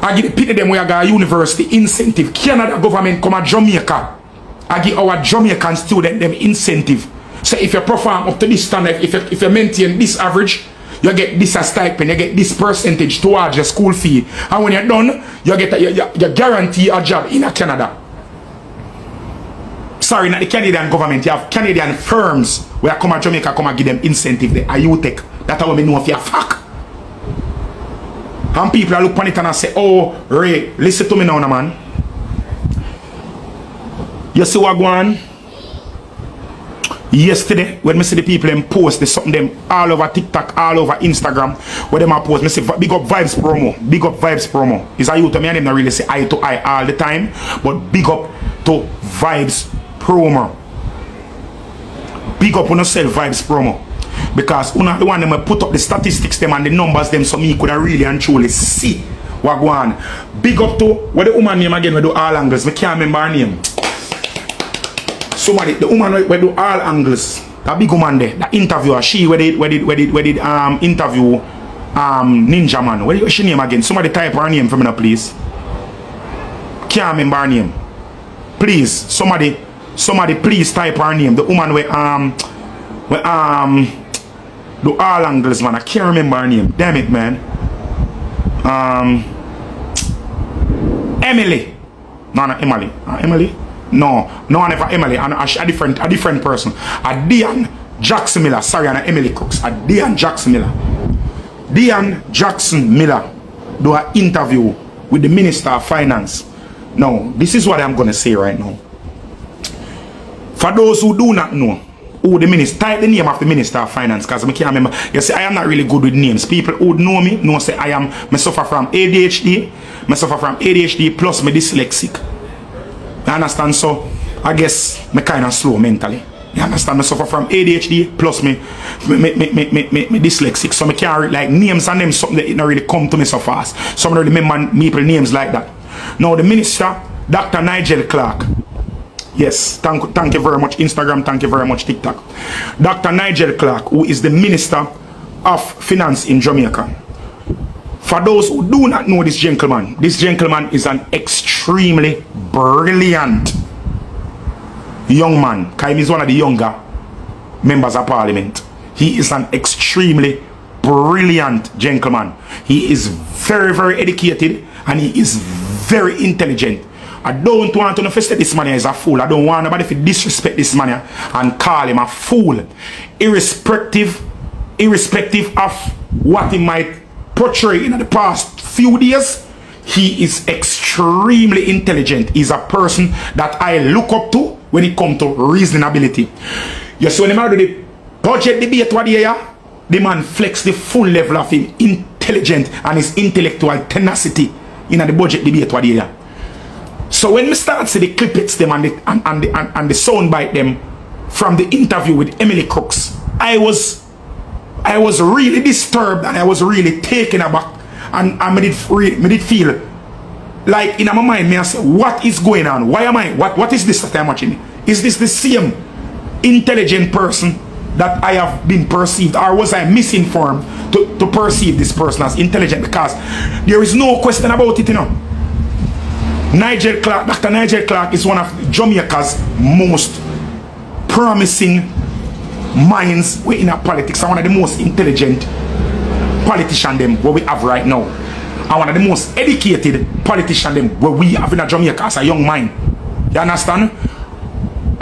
I give them we are got a university incentive. Canada government come to Jamaica. I give our Jamaican student them incentive. So if you perform up to this standard, if you maintain this average, you get this as stipend, you get this percentage towards your school fee. And when you're done, you get you guarantee a job in Canada. Sorry, not the Canadian government. You have Canadian firms where come to Jamaica come and give them incentive. The IUTech. That's how we know if you're fuck. And people are look on it and say, oh, Ray, listen to me now, man. You see what going on? Yesterday, when I see the people them post, they something them all over TikTok, all over Instagram, where them a post, I say, big up vibes promo, big up vibes promo. It's a youth, me and them not really say eye to eye all the time, but big up to vibes promo. Big up on yourself, vibes promo. Because una the one them put up the statistics them and the numbers them so me could really and truly see what go on. Big up to what the woman name again we do all angles. We can't remember her name. Somebody the woman we do all angles. That big woman there, the interviewer, she we did interview Ninja man. What's your name again? Somebody type her name for me now, please. Can't remember her name. Please, somebody please type her name. The woman with do all angles, man. I can't remember her name. Damn it, man. Emily. No, not Emily. Emily? No, never Emily. A different person. A Diane Jackson Miller. Sorry, I'm Emily Cooks. A Diane Jackson Miller. Diane Jackson Miller do an interview with the Minister of Finance. Now, this is what I'm going to say right now. For those who do not know who the minister, type the name of the Minister of Finance, because I can't remember. You see, I am not really good with names. People who know me know say I suffer from ADHD. I suffer from ADHD plus me dyslexic. You understand? So, I guess I kind of slow mentally. You understand? I suffer from ADHD plus me dyslexic. So I can't read, like, names and them something that it not really come to me so fast. So I don't remember people names like that. Now the minister, Dr. Nigel Clark. Yes, thank you very much Instagram, thank you very much TikTok. Dr. Nigel Clark, who is the Minister of Finance in Jamaica. For those who do not know this gentleman is an extremely brilliant young man. Kaim is one of the younger members of parliament. He is an extremely brilliant gentleman. He is very, very educated and he is very intelligent. I don't want to say this man is a fool. I don't want nobody to disrespect this man and call him a fool. Irrespective of what he might portray in the past few days, he is extremely intelligent. He's a person that I look up to when it comes to reasonability. You see, when he do the budget debate what the man flex the full level of him intelligent and his intellectual tenacity in the budget debate what So when we start see the clippets them and the soundbite them from the interview with Emily Crooks, I was really disturbed and I was really taken aback, and I did feel like in my mind, I say, what is going on? Why am I? What is this that I'm watching? Is this the same intelligent person that I have been perceived, or was I misinformed to perceive this person as intelligent? Because there is no question about it, you know. Nigel Clark, Dr. Nigel Clark is one of Jamaica's most promising minds in our politics, and one of the most intelligent politicians them what we have right now, and one of the most educated politicians them what we have in Jamaica as a young mind. You understand?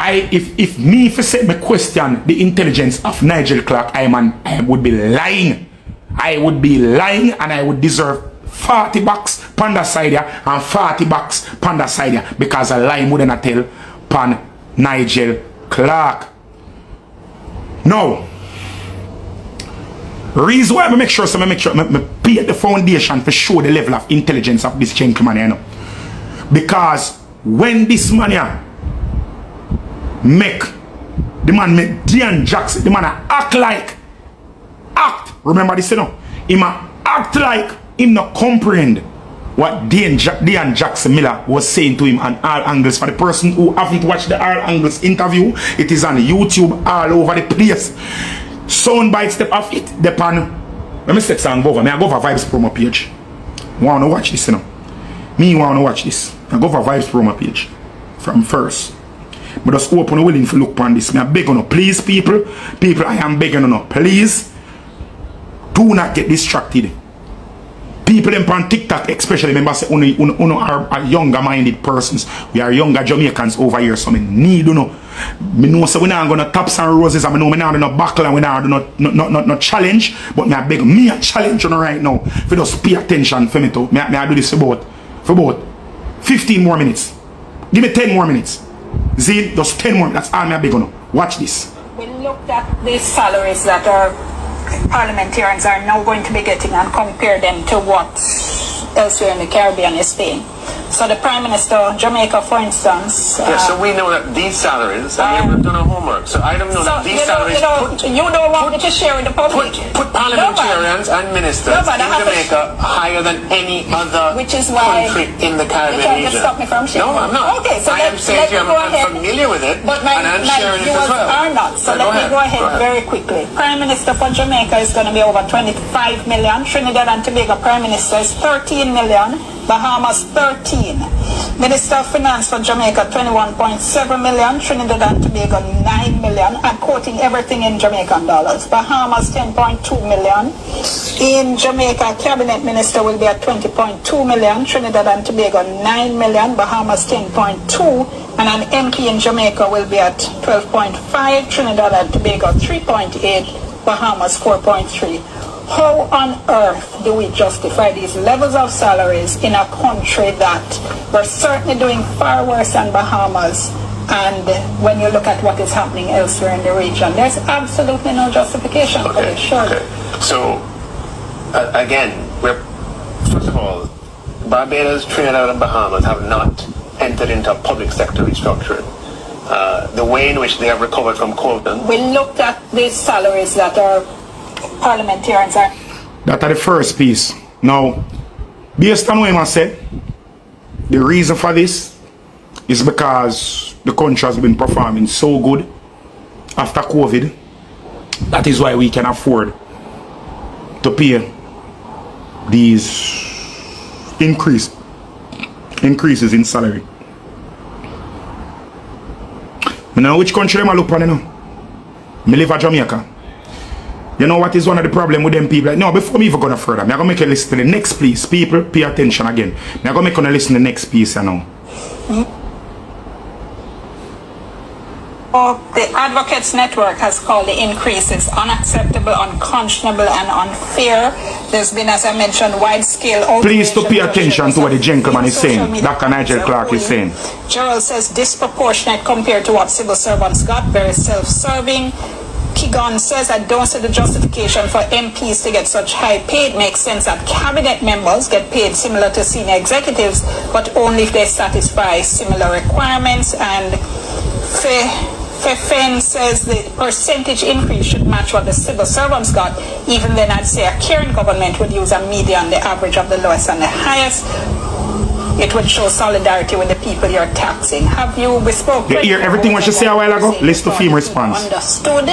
If me say me question the intelligence of Nigel Clark, I would be lying. I would be lying, and I would deserve 40 bucks panda side and 40 bucks panda side because a lie more than a tell pan Nigel Clark. Now, reason why I make sure I pay the foundation to show the level of intelligence of this gentleman, you know. Because when this man make Diane Jackson, the man act, remember this, you know, he act like him not comprehend what Diane Jackson Miller was saying to him on all angles. For the person who haven't watched the all angles interview, it is on YouTube all over the place. Soundbite step of it depend. Let me set song over. I go for Vibes promo page. Want to watch this, you know? Me want to watch this. I go for Vibes promo page from first. But just open willing to look upon this. I beg on, please, people, I am begging on, please do not get distracted. People on TikTok especially, remember say uno are younger minded persons. We are younger Jamaicans over here, so I need to know. Me know so we not gonna taps and roses, and I know we not do no buckle and we not do no challenge, but I beg me a challenge on right now. If you just pay attention for me to I do this for about 15 more minutes. Give me 10 more minutes. Zane, just 10 more. That's all I beg on. Watch this. We looked at these salaries that are parliamentarians are now going to be getting and compare them to what elsewhere in the Caribbean is paying. So the Prime Minister of Jamaica, for instance... Yes, so we know that these salaries, and we've done our homework, so I don't know that these salaries... You don't want me to share with the public. Put parliamentarians and ministers in Jamaica higher than any other country in the Caribbean region. You can't stop me from sharing. No, I'm not. Okay, so I am saying to you, I'm familiar with it, but and I'm sharing it as well. Are not. So let me go ahead very quickly. Prime Minister for Jamaica is going to be over 25 million. Trinidad and Tobago Prime Minister is 13 million. Bahamas 13. Minister of Finance for Jamaica 21.7 million. Trinidad and Tobago 9 million. I'm quoting everything in Jamaican dollars. Bahamas 10.2 million. In Jamaica, Cabinet Minister will be at 20.2 million. Trinidad and Tobago 9 million. Bahamas 10.2. And an MP in Jamaica will be at 12.5. Trinidad and Tobago 3.8. Bahamas 4.3. How on earth do we justify these levels of salaries in a country that we're certainly doing far worse than Bahamas? And when you look at what is happening elsewhere in the region, there's absolutely no justification for this, surely. Okay. So, again, first of all, Barbados, Trinidad, and Bahamas have not entered into public sector restructuring. The way in which they have recovered from COVID. We looked at these salaries that our parliamentarians are. That are the first piece. Now, based on what I said, the reason for this is because the country has been performing so good after COVID. That is why we can afford to pay these increases in salary. You know which country I look for now? I live in Jamaica. You know what is one of the problems with them people? No, before me even go further, I'm going to make you listen to the next piece. People, pay attention again. I'm going to make you listen to the next piece now. The Advocates Network has called the increases unacceptable, unconscionable, and unfair. There's been, as I mentioned, wide-scale outrage. Please to pay attention to what the gentleman is saying. Dr. Nigel Clark is saying. Gerald says disproportionate compared to what civil servants got, very self-serving. Kigon says, I don't see the justification for MPs to get such high pay. It makes sense that cabinet members get paid similar to senior executives, but only if they satisfy similar requirements. And Fefen says the percentage increase should match what the civil servants got. Even then, I'd say a caring government would use a median, the average of the lowest and the highest. It would show solidarity with the people you're taxing. Have you bespoke? You hear everything what you say a while ago? Listen to Fim response. Understood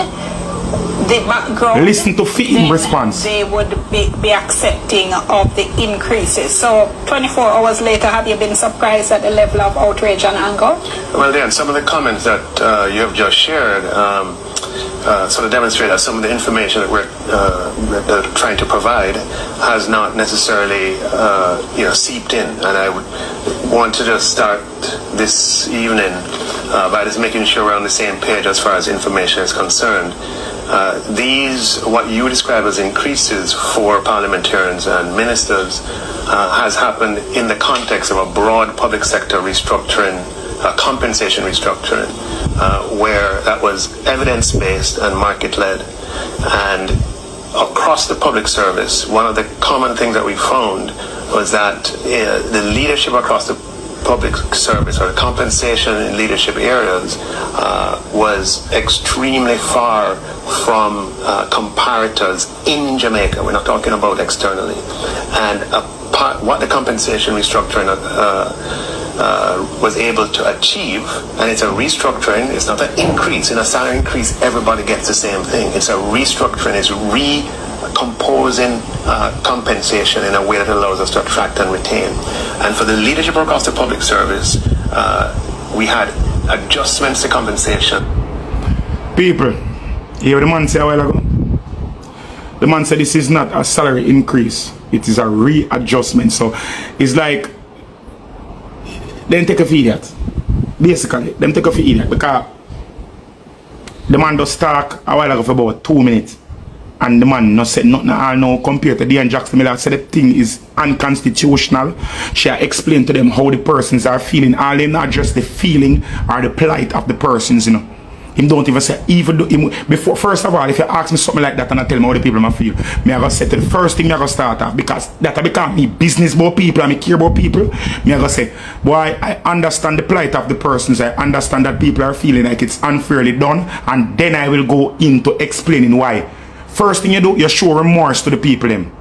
the background. Listen to Fim response. They would be accepting of the increases. So 24 hours later, have you been surprised at the level of outrage and anger? Well, Dan, some of the comments that you have just shared sort of demonstrate that some of the information that we're trying to provide has not necessarily seeped in, and I would want to just start this evening by just making sure we're on the same page as far as information is concerned. These, what you describe as increases for parliamentarians and ministers, has happened in the context of a broad public sector restructuring, compensation restructuring, where that was evidence-based and market-led. And across the public service, one of the common things that we found was that the leadership across the public service, or the compensation in leadership areas, was extremely far from comparators in Jamaica. We're not talking about externally. And what the compensation restructuring was able to achieve, and it's a restructuring, it's not an increase. In a salary increase, everybody gets the same thing. It's a restructuring, it's recomposing compensation in a way that allows us to attract and retain. And for the leadership across the public service, we had adjustments to compensation. People, you hear the man say a while ago? The man said this is not a salary increase, it is a readjustment. So it's like them take a for idiot. Basically, them take a for idiot because the man does talk a while ago for about 2 minutes. And the man not said nothing at all now compared to Diane Jackson Miller said the thing is unconstitutional. She explained to them how the persons are feeling. All they not just the feeling or the plight of the persons, you know. Him don't even say, even do him before. First of all, if you ask me something like that and I tell me how the people I feel, me I go say to the first thing me I go start off, because that I become me business about people and me care about people. Me I go say, boy, I understand the plight of the persons. I understand that people are feeling like it's unfairly done, and then I will go into explaining why. First thing you do, you show remorse to the people them.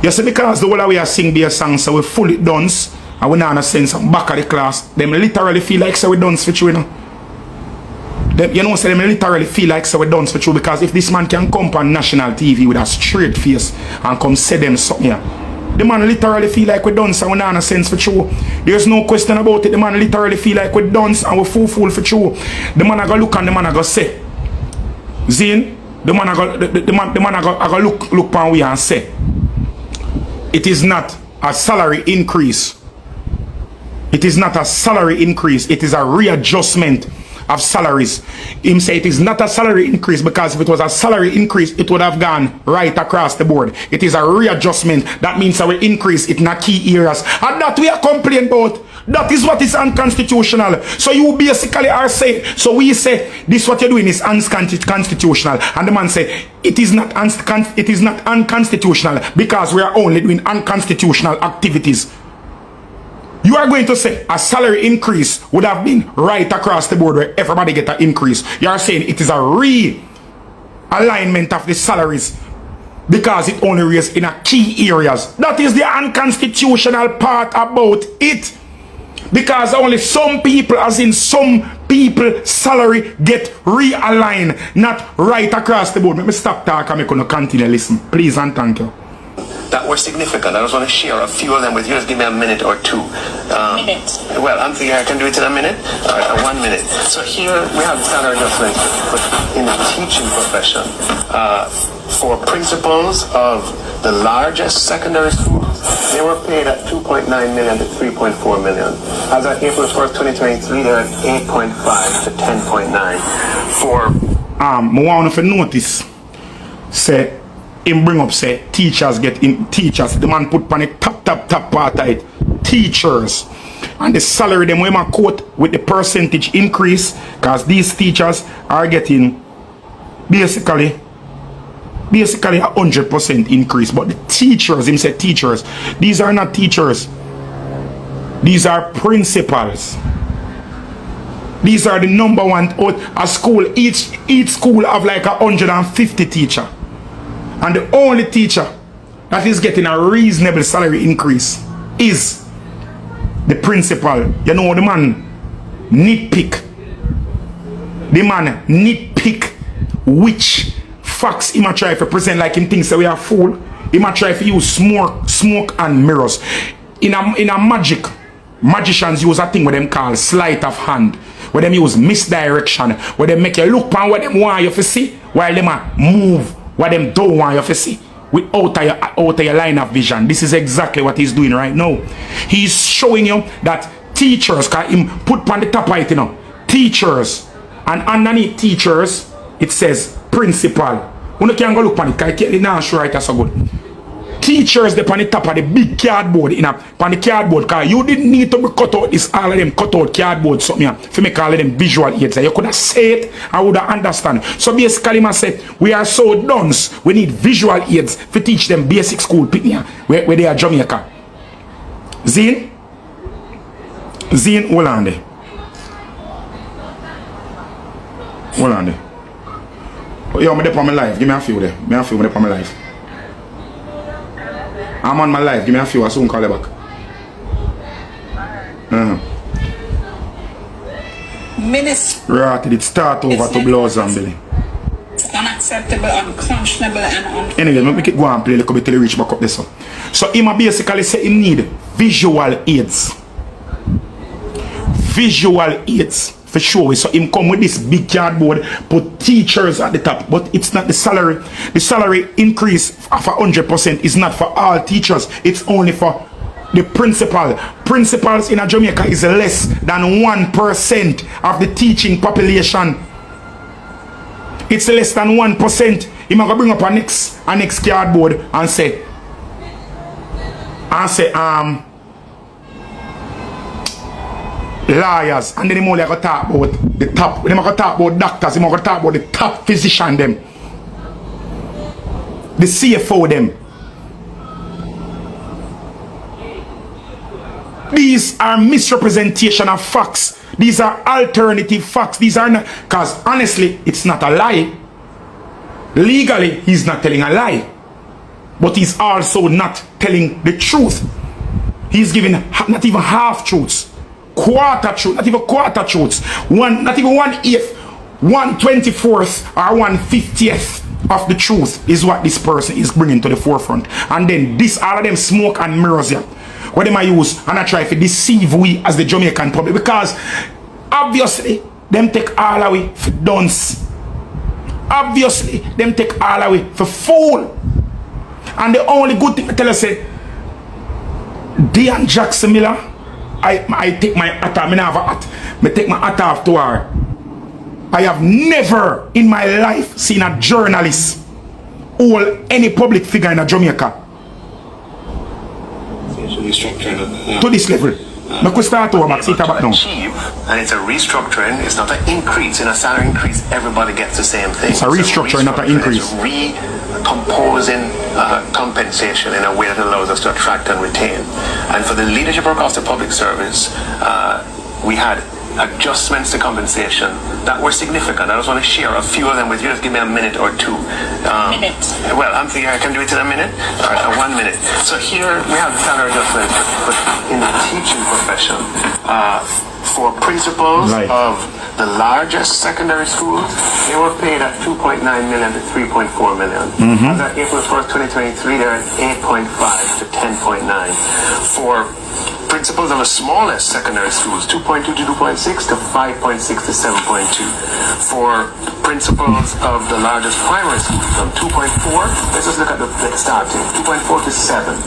You see, because the whole way I sing their songs, so we fully done. And we not send some back of the class. Them literally feel like so we done for you, you know. Them, you know, so them literally feel like so we done for you, because if this man can come on national TV with a straight face and come say them something here, the man literally feel like we done so we not sense for you. There's no question about it. The man literally feel like we done and we fool for you. The man I go look and the man I go say, Zane, the man I go the man I go look pan we and say, it is not a salary increase. It is not a salary increase. It is a readjustment of salaries. Him say it is not a salary increase, because if it was a salary increase, it would have gone right across the board. It is a readjustment. That means I will increase it in a key areas. And that we are complaining about. That is what is unconstitutional. So you basically are saying, so we say, this what you're doing is unconstitutional. And the man say, it is not unconstitutional, because we are only doing unconstitutional activities. You are going to say a salary increase would have been right across the board where everybody get an increase. You are saying it is a realignment of the salaries because it only raised in a key areas. That is the unconstitutional part about it. Because only some people, as in some people, salary get realigned, not right across the board. Let me stop talking, I'm going to continue listen. Please and thank you. That were significant. I just want to share a few of them with you. Just give me a minute or two. Well, I'm thinking I can do it in a minute. 1 minute. So here we have salary adjustment in the teaching profession. For principals of the largest secondary schools, they were paid at 2.9 million to 3.4 million. As of April 1st, 2023, they're at 8.5 to 10.9. For I want to notice, say, him bring up say teachers get in teachers. The man put on the top part of it. Teachers. And the salary them we ma quote with the percentage increase, because these teachers are getting basically 100% increase. But the teachers, him said teachers, these are not teachers. These are principals. These are the number one out a school. Each school have like 150 teacher. And the only teacher that is getting a reasonable salary increase is the principal. You know, the man nitpick. The man nitpick which facts he might try to present like him thinks that we are fool. He might try to use smoke and mirrors. In a magic, magicians use a thing what them call sleight of hand. Where them use misdirection. Where they make you look on what them want you to see, while them move what them don't want you to see out of your line of vision. This is exactly what he's doing right now. He's showing you that teachers, can him put on the top right, you know, teachers, and underneath teachers it says principal. You can go look on it, because it's not sure right so good. Teachers, they on the top of the big cardboard on the cardboard, because you didn't need to be cut out this all of them cut out cardboard something here for make all of them visual aids. You could have said it, I would have understand. So basically I said we are so dunce, we need visual aids to teach them basic school picnic where they are Jamaica. Zane, hold on there. Hold on there. Yo, I'm there on my life. Give me a few there. Give me a few there on my life. I'm on my life. Give me a few. I soon call you back. Right, it start over to blows and belly. Unacceptable, unconscionable, and anyway, let me keep going and play a little bit till he reach back up this one. So he basically say he need visual aids. Visual aids for sure. So him come with this big cardboard, put teachers at the top, but it's not the salary. The salary increase of 100% is not for all teachers. It's only for the principal. Principals in Jamaica is less than 1% of the teaching population. It's less than 1%. He might bring up a next cardboard and say lawyers, and then them only go talk about the top. Them go talk about doctors. Them go talk about the top physician them, the CFO them. These are misrepresentation of facts. These are alternative facts. These are not, because honestly, it's not a lie. Legally, he's not telling a lie, but he's also not telling the truth. He's giving not even half truths, quarter truth, not even quarter truths, not even 1/8, 1/24th or 1/50th of the truth is what this person is bringing to the forefront. And then this, all of them smoke and mirrors here, what them I use and I try to deceive we as the Jamaican public, because obviously them take all away for dunce. Obviously them take all away for fool. And the only good thing I tell us say, Diane Jackson Miller, I take my hat off. I have a hat. I take my hat off to her. I have never in my life seen a journalist or any public figure in Jamaica to this level. And it's a restructuring, it's not an increase. In a salary increase, everybody gets the same thing. It's a restructuring, not an increase. It's recomposing compensation in a way that allows us to attract and retain. And for the leadership across the public service, we had adjustments to compensation that were significant. I just want to share a few of them with you. Just give me a minute or two. Well, I'm thinking I can do it in a minute. All right, 1 minute. So here we have the salary adjustment, but in the teaching profession, for principals of the largest secondary schools, they were paid at 2.9 million to 3.4 million. As of April 1st, 2023, they're at 8.5 to 10.9. For principals of the smallest secondary schools, 2.2 to 2.6 to 5.6 to 7.2. For principals of the largest primary schools, from 2.4, let's just look at the starting, 2.4 to 7.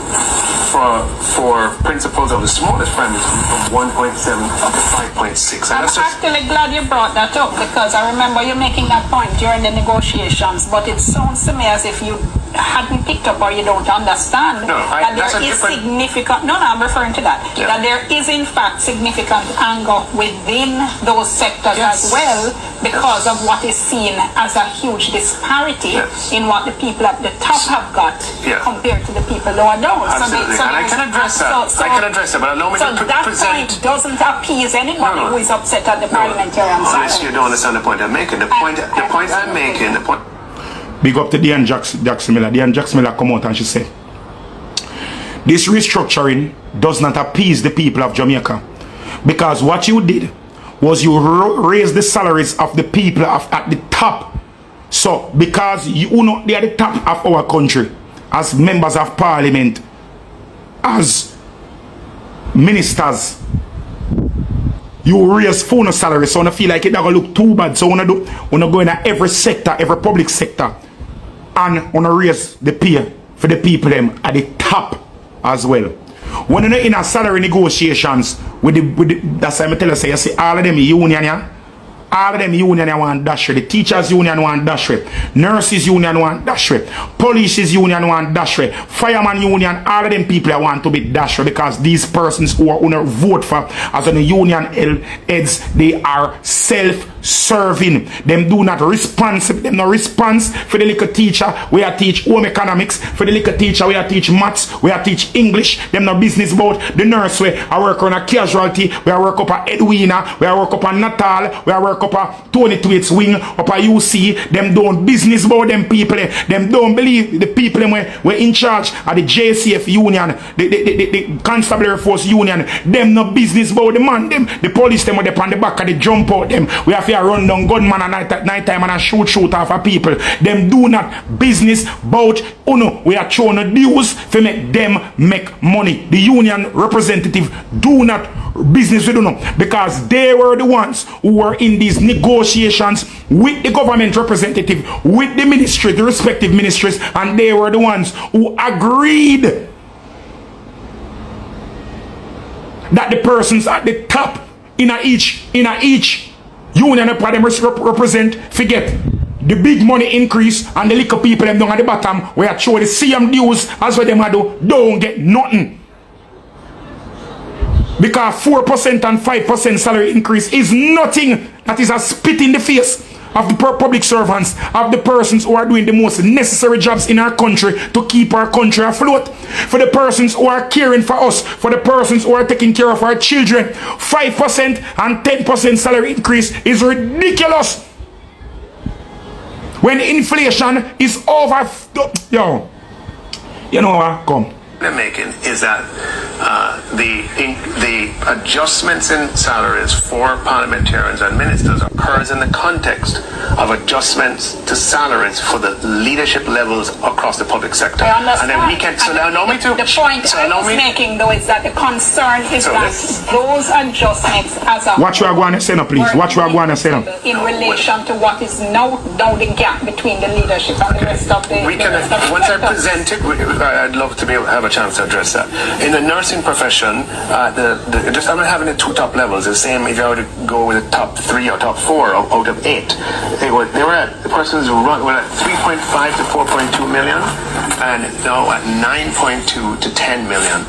For principals of the smallest primary schools, from 1.7 up to 5.6. I'm actually glad you brought that up, because I remember you making that point during the negotiations, but it sounds to me as if you hadn't picked up or you don't understand that there is significant, I'm referring to that, that there is in fact significant anger within those sectors as well, because of what is seen as a huge disparity in what the people at the top have got compared to the people lower down. Absolutely. And I can address that. I can address it, but allow me to that point doesn't appease anybody who is upset at the parliamentarian side. Unless you don't understand the point I'm making. The point I'm making, the point. Big up to Diane Jackson Miller. Diane Jackson Miller come out and she said, this restructuring does not appease the people of Jamaica, because what you did was you raised the salaries of the people at the top. So because you know they are the top of our country, as members of parliament, as ministers, you raise phone salary, so I feel like it doesn't look too bad. So when I go in every sector, every public sector, and when I raise the pay for the people them at the top as well. When you're in a salary negotiations with the that's why I tell you, say, you see all of them union, all of them union want dash rate. The teachers union want dash rate. Nurses union want dash rate. Police union want dash rate. Fireman union, all of them people want to be dash rate, because these persons who are gonna vote for as a union heads, they are self-serving. Them do not responsive. Them no response for the little teacher. We are teach home economics. For the little teacher, we are teach maths. We are teach English. Them no business about the nurse. We are work on a casualty. We are work up a Edwina. We are work up a Natal. We are work up a Tony Tweets wing up a UC. Them don't business about them people. Them don't believe the people them were in charge of the JCF union, the Constabulary Force union. Them no business about the man. Them the police them are on the back of the jump out them. We have to run down gunman at night time and shoot off of people. Them do not business about we are throwing the dues to make them make money. The union representative do not business with because they were the ones who were in these negotiations with the government representative, with the ministry, the respective ministries, and they were the ones who agreed that the persons at the top in each union of them represent forget the big money increase, and the little people them down at the bottom where I show the same dues as what them do don't get nothing. Because 4% and 5% salary increase is nothing. That is a spit in the face of the public servants, of the persons who are doing the most necessary jobs in our country to keep our country afloat. For the persons who are caring for us, for the persons who are taking care of our children, 5% and 10% salary increase is ridiculous. When inflation is over, yo, you know what? Come. They're making is that the adjustments in salaries for parliamentarians and ministers occurs in the context of adjustments to salaries for the leadership levels across the public sector. I understand. And then we can. So allow me to. The point I was making, though, is that the concern is that those adjustments as a watch what I want to say now, please. Watch what I want to say now. In relation to what is now the gap between the leadership and the rest of the. We can. Once I present it, I'd love to be able to have a chance to address that. In the nursing profession, just I'm having the two top levels. The same if you were to go with the top 3 or top 4 out of 8. They were at the persons were at 3.5 to 4.2 million, and now at 9.2 to 10 million.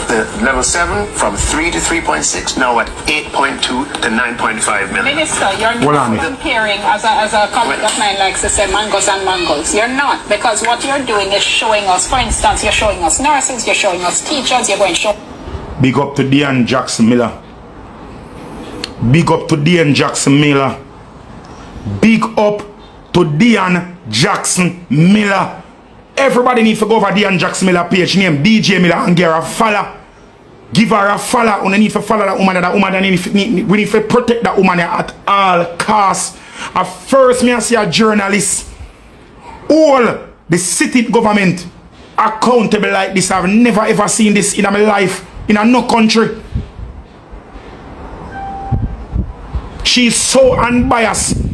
The level 7 from 3 to 3.6, now at 8.2 to 9.5 million. Minister, you're not comparing, as a colleague of mine likes to say, mangos and mangos. You're not, because what you're doing is showing us, for instance, you're showing us nurses, you're showing us teachers, you're going to show. Big up to Dean Jackson Miller. Big up to Dean Jackson Miller. Big up to Dean Jackson Miller. Everybody needs to go over Dean Jackson Miller page name DJ Miller and give her a follow. Give her a follow. We need to follow that woman. We need to protect that woman at all costs. At first, me I see a journalist. All the city government accountable like this. I've never ever seen this in my life in no country. She's so unbiased.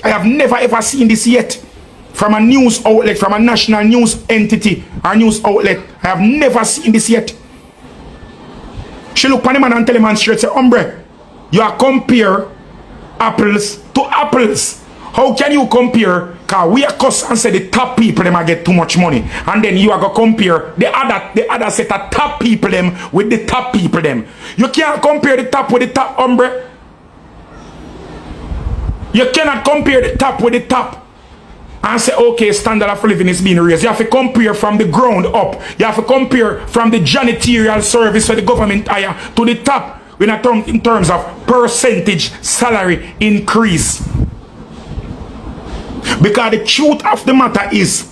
I have never ever seen this yet from a news outlet, from a national news entity or news outlet. I have never seen this yet. She look at the man and tell him man straight, say, hombre, you are compare apples to apples. How can you compare? Because we are cuss and say the top people them get too much money. And then you are going to compare the other set of top people them with the top people them. You can't compare the top with the top, hombre. You cannot compare the top with the top and say, okay, standard of living is being raised. You have to compare from the ground up. You have to compare from the janitorial service for the government hire to the top in terms of percentage salary increase. Because the truth of the matter is,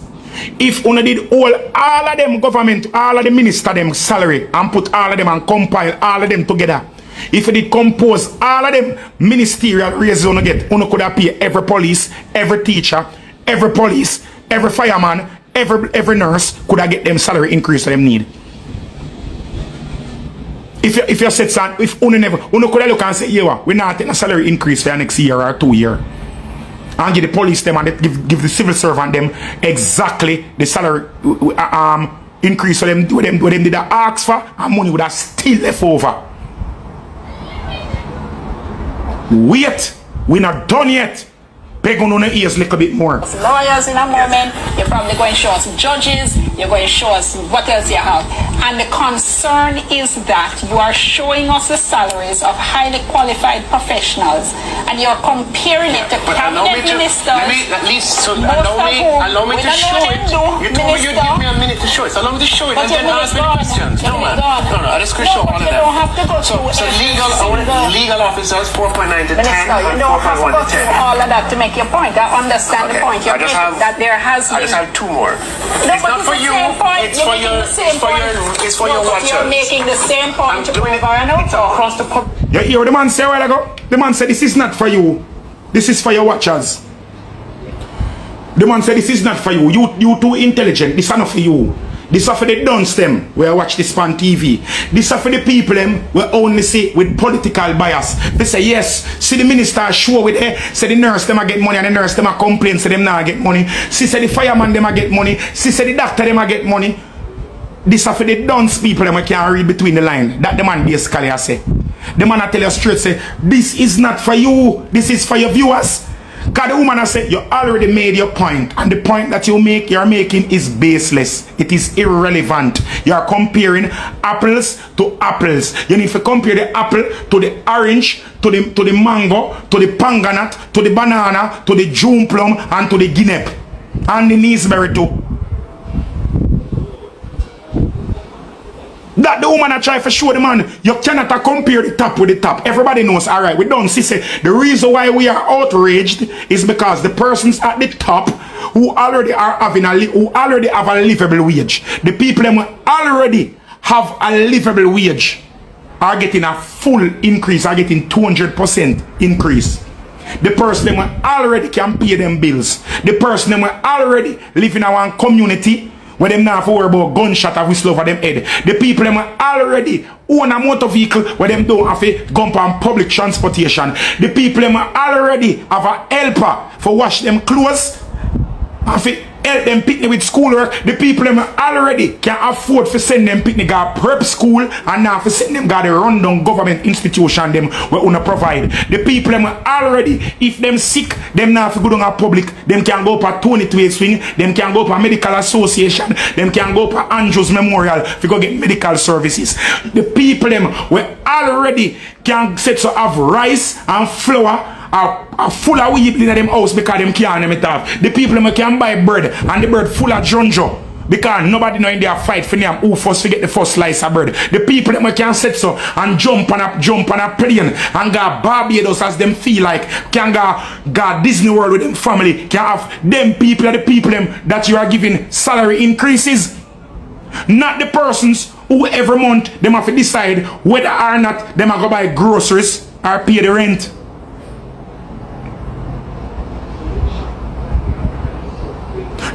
if one did all of them government, all of the minister them salary and put all of them and compile all of them together, if you did compose all of them ministerial raises you get, you could have paid every police, every teacher, every police, every fireman, every nurse could have get them salary increase that them need. If you said something, if you never, you could have look and say, yeah, we're not taking a salary increase for the next year or 2 years. And give the police them and give the civil servant them exactly the salary increase for them, what them did ask for, and money would have still left over. Wait, we're not done yet. Peg on the ears a little bit more. Lawyers in a moment, you're probably going to show us judges, you're going to show us what else you have. And the concern is that you are showing us the salaries of highly qualified professionals and you're comparing it to cabinet ministers. Allow me to show it. You told me you'd give me a minute to show it. So allow me to show it and then ask me the questions. No, man. No, I just could show all of them. So legal officers, 4.9 to 10, and 4.1 to 10. You don't have to go through all of that to make your point. I understand the point you're making, that there has been. I just have 2 more. No, it's not for you. It's for your watchers. You're making the same point over and over. It's across the public. You hear what the man say a while ago? The man said this is not for you. This is for your watchers. The man said this is not for you. You too intelligent. This is not for you. This is for the dunce them where I watch this on TV. This is for the people them where only see with political bias. They say yes, see the minister show with say the nurse them a get money and the nurse them a complain say them not get money. See say the fireman them a get money. See say the doctor them a get money. This is for the dunce people them who can't read between the line. That the man basically say. The man I tell you straight say this is not for you. This is for your viewers. Because the woman has said, you already made your point, and the point that you're making is baseless. It is irrelevant. You are comparing apples to apples. You need to compare the apple to the orange, to the mango, to the panganut, to the banana, to the June plum, and to the guinea, and the neeseberry too. That the woman I try to show the man, you cannot compare the top with the top. Everybody knows, all right, we don't see. The reason why we are outraged is because the persons at the top who already have a livable wage, the people who already have a livable wage are getting a full increase, are getting 200% increase. The person who already can pay them bills, the person who already live in our community where them not have to worry about gunshot or whistle over them head. The people them already own a motor vehicle where them don't have to go on public transportation. The people them already have a helper for wash them clothes, have to help them picnic with schoolwork. The people them already can afford to send them picnic at prep school and now for send them got the rundown government institution them where una provide. The people them already, if them sick, them now have to go down a public, them can go up a 22 swing, them can go up a medical association, them can go up a Andrews Memorial to go get medical services. The people them where already can set so have rice and flour are full of weed in them house because them can't them it have. The people them can buy bread and the bread full of jonjo because nobody know in their fight for them who first to get the first slice of bread. The people them can set so and jump on a plane and go Barbados as them feel like, can go Disney World with them family, can have them people are the people them that you are giving salary increases. Not the persons who every month them have to decide whether or not them are go buy groceries or pay the rent.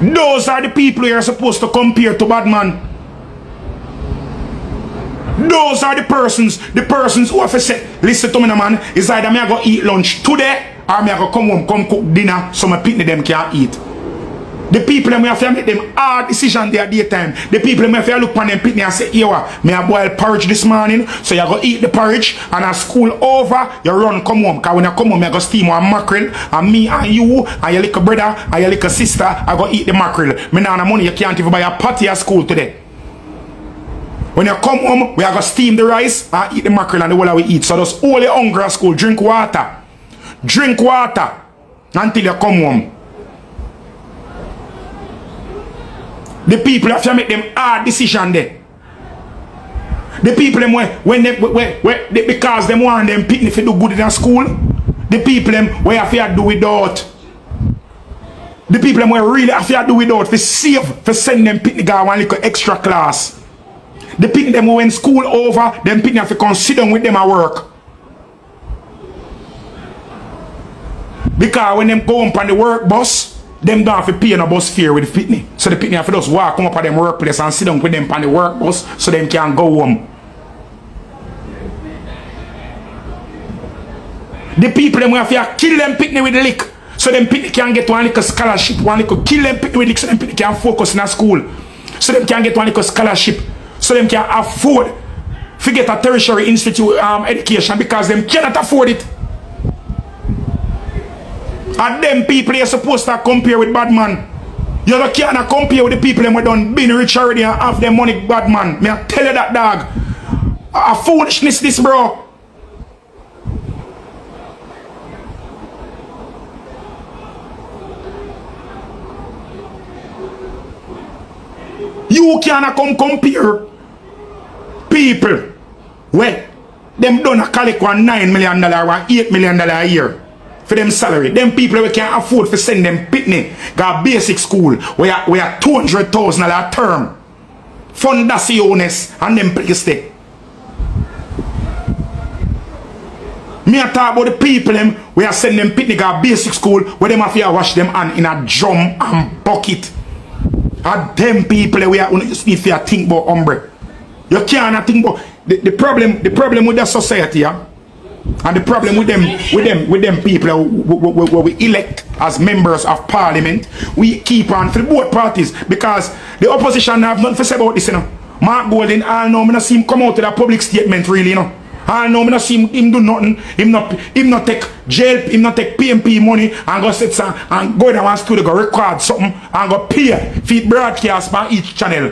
Those are the people you are supposed to compare to bad man. Those are the persons who have to say, listen to me now man, it's either me I go eat lunch today or me I go come home, come cook dinner so my picnic them can't eat. The people them have to make them hard decision there daytime. The people them have to look on them picnic and say, yo, me I boil porridge this morning, so you go eat the porridge and as school over, you run come home. Cause when you come home, you go steam one mackerel and me and you and your little brother and your little sister, I go eat the mackerel. Me now the money you can't even buy a patty at school today. When you come home, we are going to steam the rice and eat the mackerel and the whole we eat. So just all the hungry at school, drink water. Drink water until you come home. The people have to make them hard decision there. The people them because them want them picnic to do good in a school. The people them where have to do without. The people them where really have to do without for save for send them picnic go one little extra class. The picnic them when school over, them picnic have to come sit down with them at work. Because when them go up on the work bus, them don't have to pay no bus fare with the picnic. So the picnic have to just walk come up at them workplace and sit down with them on the work bus so them can go home. The people them have to kill them picnic with the lick so them picnic can get one little scholarship, one little kill them picnic with lick so them picnic can focus in a school. So them can get one little scholarship so them can afford to get a tertiary institute education because them cannot afford it. And them people you're supposed to compare with bad man. You can't compare with the people who done been rich already and have them money bad man. Me I tell you that dog. A foolishness this bro. You can't come compare people where them done a collect $1 million, $8 million a year. For them salary, them people we can't afford to send them picnic, got basic school, we are $200,000 a term. Fundaciones and them place there. Me a talk about the people them we are send them picnic at basic school where them have to wash them hand in a drum and bucket. And them people we are just need to think about umbre. You can't think about the problem with the society, yeah? And the problem with them people we elect as members of parliament, we keep on for both parties because the opposition have nothing to say about this, you know. Mark Golden, I know, I see him come out with a public statement really, you know. I know me not see him do nothing. Him not take jail, him not take PMP money and go sit and go in one studio, go record something and go pay for broadcast by each channel.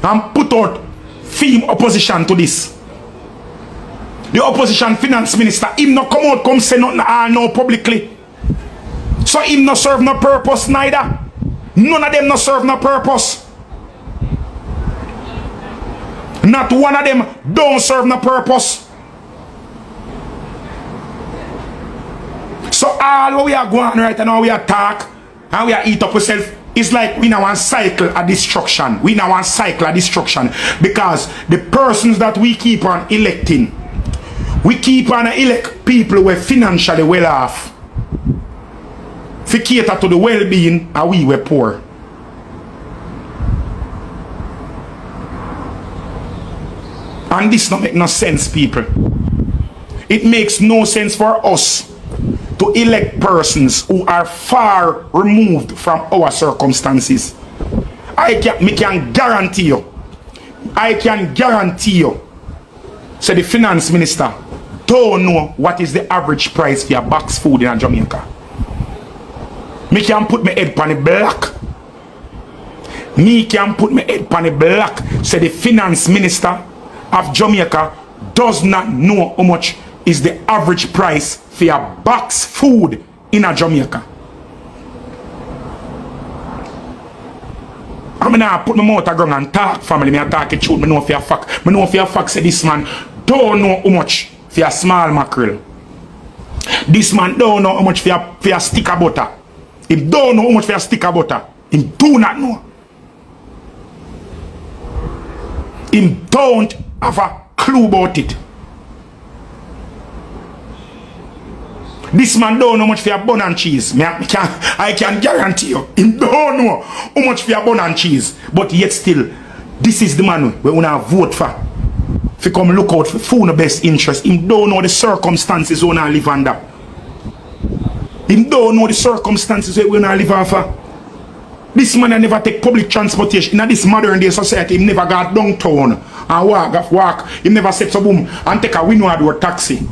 And put out film opposition to this. The opposition finance minister, him not come out, come say nothing all no publicly. So him not serve no purpose neither. None of them not serve no purpose. Not one of them don't serve no purpose. So all we are going right now, we attack and we are eat up ourselves. It's like we now want cycle of destruction. We now want cycle of destruction because the persons that we keep on electing, we keep on elect people who are financially well off. To cater to the well-being and we were poor. And this don't make no sense, people. It makes no sense for us to elect persons who are far removed from our circumstances. I can guarantee you. So the finance minister don't know what is the average price for your box food in Jamaica. Me can put my head on the block. So the finance minister of Jamaica does not know how much is the average price for your box food in a Jamaica. I mean, I put my mouth on ground and talk family. Me talk it truth. Me know for a fact. Me know for a fact say this man don't know how much for a small mackerel. This man don't know how much for a stick of butter. He don't know how much for a stick of butter. He do not know. He don't have a clue about it. This man don't know how much for a bun and cheese. I can guarantee you. He don't know how much for a bun and cheese. But yet still, this is the man we want to vote for. If you come look out for food in the best interest, he don't know the circumstances we want to live under. He don't know the circumstances we want to live under. This man never take public transportation. In this modern day society, he never got downtown and walk. He never set some boom and take a window door taxi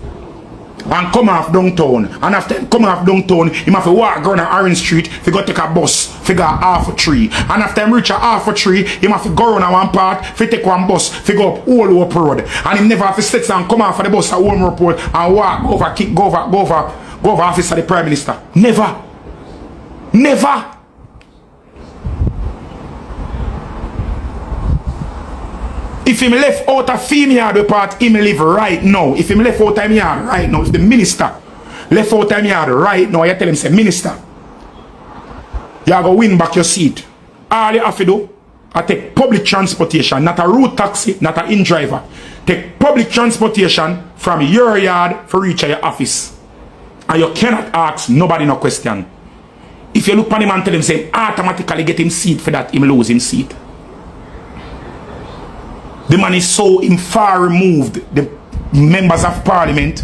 and come off downtown. And after come off downtown, he have to walk around Orange Street to go take a bus, figure half a tree. And after he reach a half a tree, he have to go around one part, to take one bus, figure up all up road. And he never have to sit and come off of the bus at one road and walk over, go over office of the Prime Minister. Never. Never. If him left out a female part, him live right now. If him left out a yard right now, if the minister left out a yard right now, you tell him, say, minister, you go win back your seat. All you have to do, I take public transportation, not a route taxi, not a in-driver. Take public transportation from your yard for reach your office. And you cannot ask nobody no question. If you look at him and tell him, say, automatically get him seat for that, him lose him seat. The man is so far removed. The members of parliament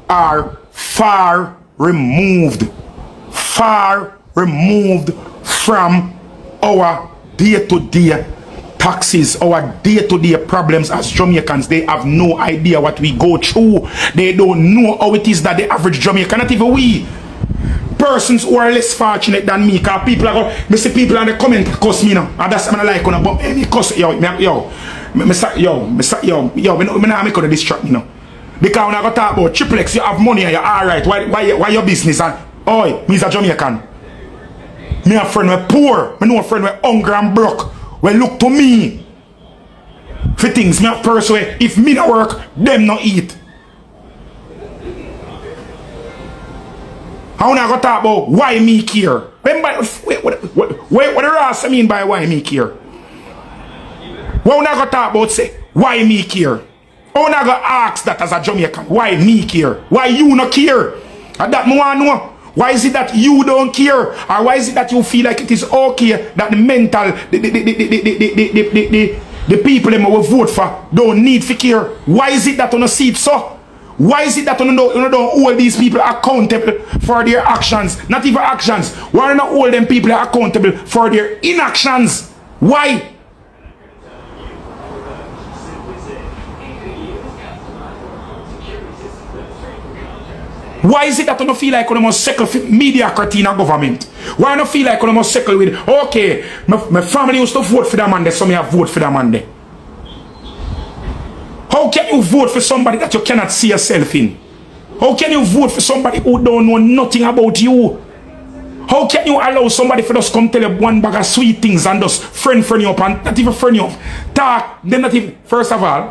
are far removed from our day-to-day taxes, our day-to-day problems as Jamaicans. They have no idea what we go through. They don't know how it is that the average Jamaican, not even we, persons who are less fortunate than me, because people are going, me see people in the comment cuss me now, and that's what I like, but me cuss, yo, me not make it distract me now. Because when I go talk about triplex, you have money and you're alright. Why your business? And oi, me's a Jamaican. Me a friend we poor. Me know a friend we hungry and broke. We look to me for things. Me a person where if me not work, them not eat. How when I go talk about why me care? What the rest I mean by why me care? When I go talk about say why me care? When I go ask that as a Jamaican, why me care? Why you not care? And that me want to know. Why is it that you don't care? Or why is it that you feel like it is okay that the mental, the people them will vote for don't need to care? Why is it that you don't see it so? Why is it that you don't hold these people accountable for their actions? Not even actions. Why not hold them people accountable for their inactions? Why? Why is it that you don't feel like you must settle for mediocrity in a government? Why don't feel like you must settle with, okay, my family used to vote for that man there, so me have vote for that man there. How can you vote for somebody that you cannot see yourself in? How can you vote for somebody who don't know nothing about you? How can you allow somebody for just come tell you one bag of sweet things and just friend you up and not even friend you up? Talk, them not even, first of all,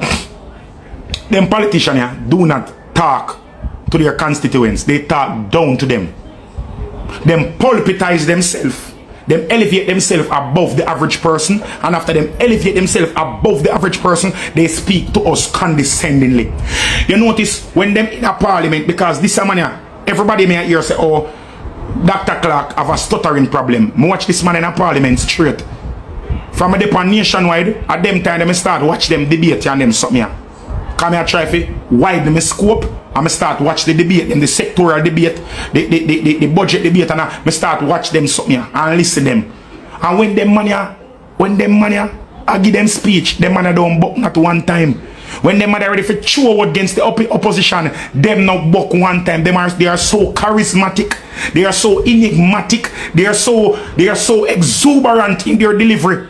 them politicians here do not talk to their constituents. They talk down to them. Them pulpitize themselves. Them elevate themselves above the average person, and after them elevate themselves above the average person, they speak to us condescendingly. You notice when them in a parliament, because this man here, everybody may hear say, oh, Dr. Clark have a stuttering problem. I watch this man in a parliament straight. From a depend nationwide, at them time they start watch them debate and them something here. Come here try to widen my scope. I start watch the debate, the sectoral debate, the budget debate, and I start watch them something and listen them. And when them money, I give them speech, them man don't buck not one time. When them are ready for chew against the opposition, them not buck one time. They are so charismatic, they are so enigmatic, they are so exuberant in their delivery.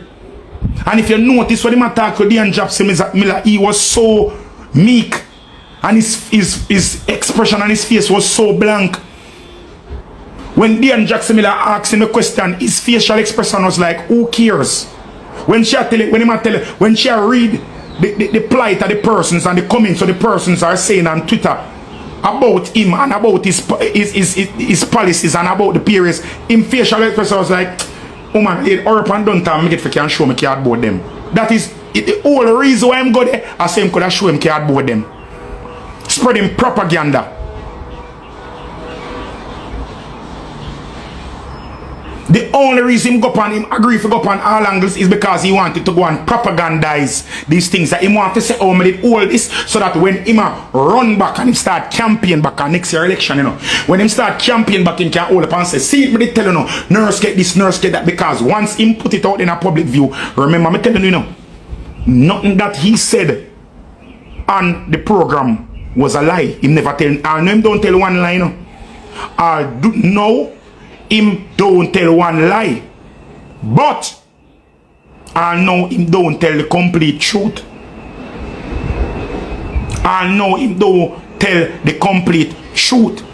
And if you notice when him attack with Ian Jackson Miller, he was so meek. And his expression on his face was so blank. When Dian Jackson Miller asked him the question, his facial expression was like, who cares? When she read the plight of the persons and the comments of the persons are saying on Twitter about him and about his policies and about the periods, his facial expression was like, oh man, Europe and don't tell me if I can show me cardboard them. That is the whole reason why I'm good there. I say him could have show him cardboard them. Spreading propaganda. The only reason him go upon him agree to go upon all angles is because he wanted to go and propagandize these things that he want to say, oh, I did all this so that when him run back and him start campaign back on next year election, you know, when him start campaign back, him can hold up and say, see, me tell you no, nurse get this, nurse get that, because once him put it out in a public view, remember me telling you, know, nothing that he said on the program was a lie. Him never tell, I know him don't tell one lie, no. No, him don't tell one lie. But I know him don't tell the complete truth. I know him don't tell the complete truth.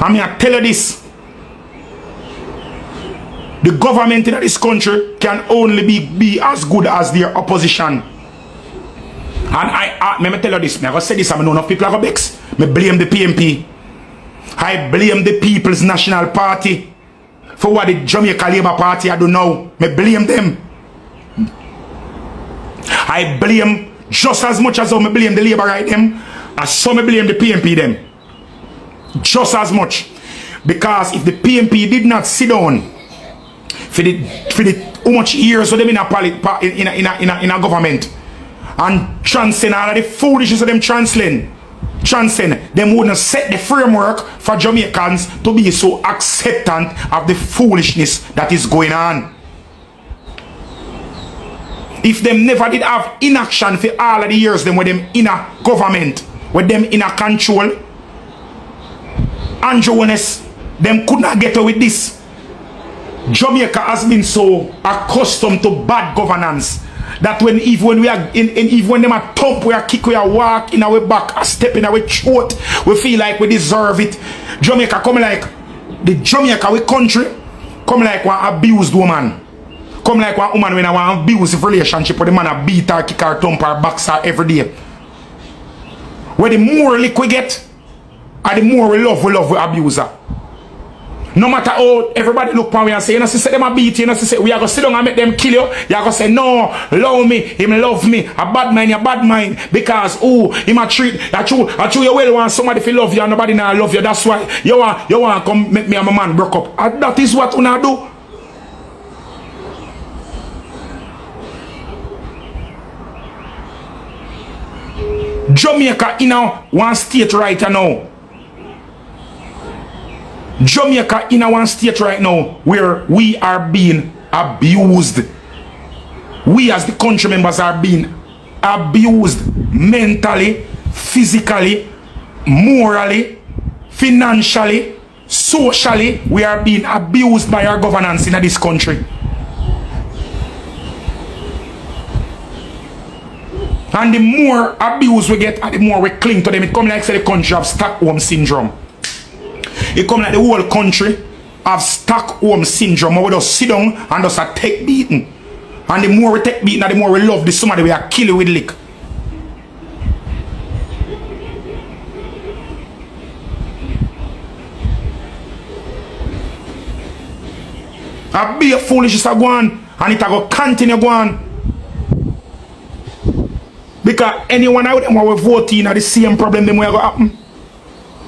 I mean, I tell you this. The government in this country can only be as good as their opposition. And let me tell you this, I say this, I know enough people are vex. I blame the PMP. I blame the People's National Party for what the Jamaica Labour Party I do now. I blame them. I blame just as much as I blame the Labour right them, as some I blame the PMP them. Just as much. Because if the PMP did not sit down for the how much years of them in a government and transcend all of the foolishness of them transcend, them wouldn't set the framework for Jamaicans to be so acceptant of the foolishness that is going on. If them never did have inaction for all of the years them with them in a government, with them in a control, Andrew Honest, them could not get away with this. Jamaica has been so accustomed to bad governance that when we are even when them a thump, we are kick, we are walk in our back, a step in our throat, we feel like we deserve it. Jamaica come like the Jamaica we country come like one abused woman. Come like one woman when I want abusive relationship with the man a beat her, kick her, thump her, box her every day. Where the more lick we get, and the more we love we abuse her. No matter how everybody look for me and say, you know, say them a beat you, know, say we are going to sit down and make them kill you. You are going to say, no, love me, him love me, a bad mind, because him a treat, I true you well want somebody to love you and nobody now love you. That's why you want to come make me and my man broke up. And that is what una do. Jamaica in one state right now. Jamaica in one state right now where we are being abused. we as the country members are being abused mentally, physically, morally, financially, socially. We are being abused by our governance in this country. And the more abuse we get, and the more we cling to them. It come like say the country have Stockholm syndrome. It come like the whole country have Stockholm syndrome. We just sit down and just take beating. And the more we take beating, the more we love the somebody we are killing with lick. A be a foolishness a go on, and it a go continue go on. Because anyone out there who vote in the same problem them will go happen.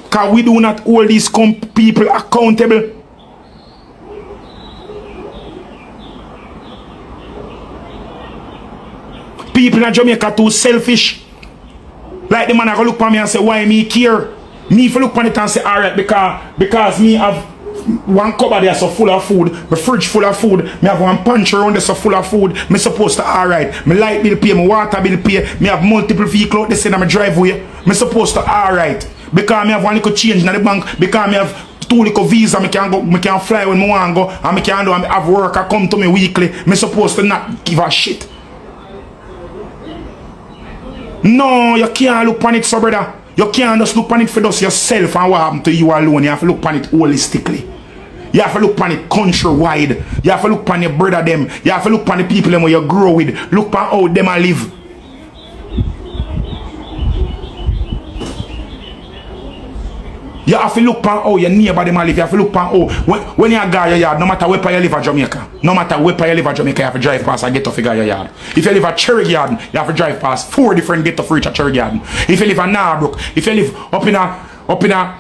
Because we do not hold these people accountable. People in Jamaica too selfish. Like the man I go look at me and say, why me care? Me if I look at it and say, alright, because me have one cupboard there so full of food, my fridge full of food, me have one pantry around there so full of food, me supposed to alright, my light bill pay, my water bill pay, me have multiple vehicles out there in my driveway, me supposed to alright, because me have one little change in the bank, because me have 2 little visa, me can fly when I want to go, and me can do, and me have work, I come to me weekly, me supposed to not give a shit. No, you can't look on it so brother. You can't just look on it for just yourself and what happened to you alone. You have to look on it holistically. You have to look on it countrywide. You have to look on your brother them. You have to look on the people them where you grow with. Look on how them live. You have to look on how your neighbor them live. You have to look on how when you go your yard, no matter where you live in Jamaica, no matter where you live in Jamaica, you have to drive past and get to figure your yard. If you live at Cherry Garden, you have to drive past 4 different get to reach at Cherry Garden. If you live in Narbrook, if you live up in a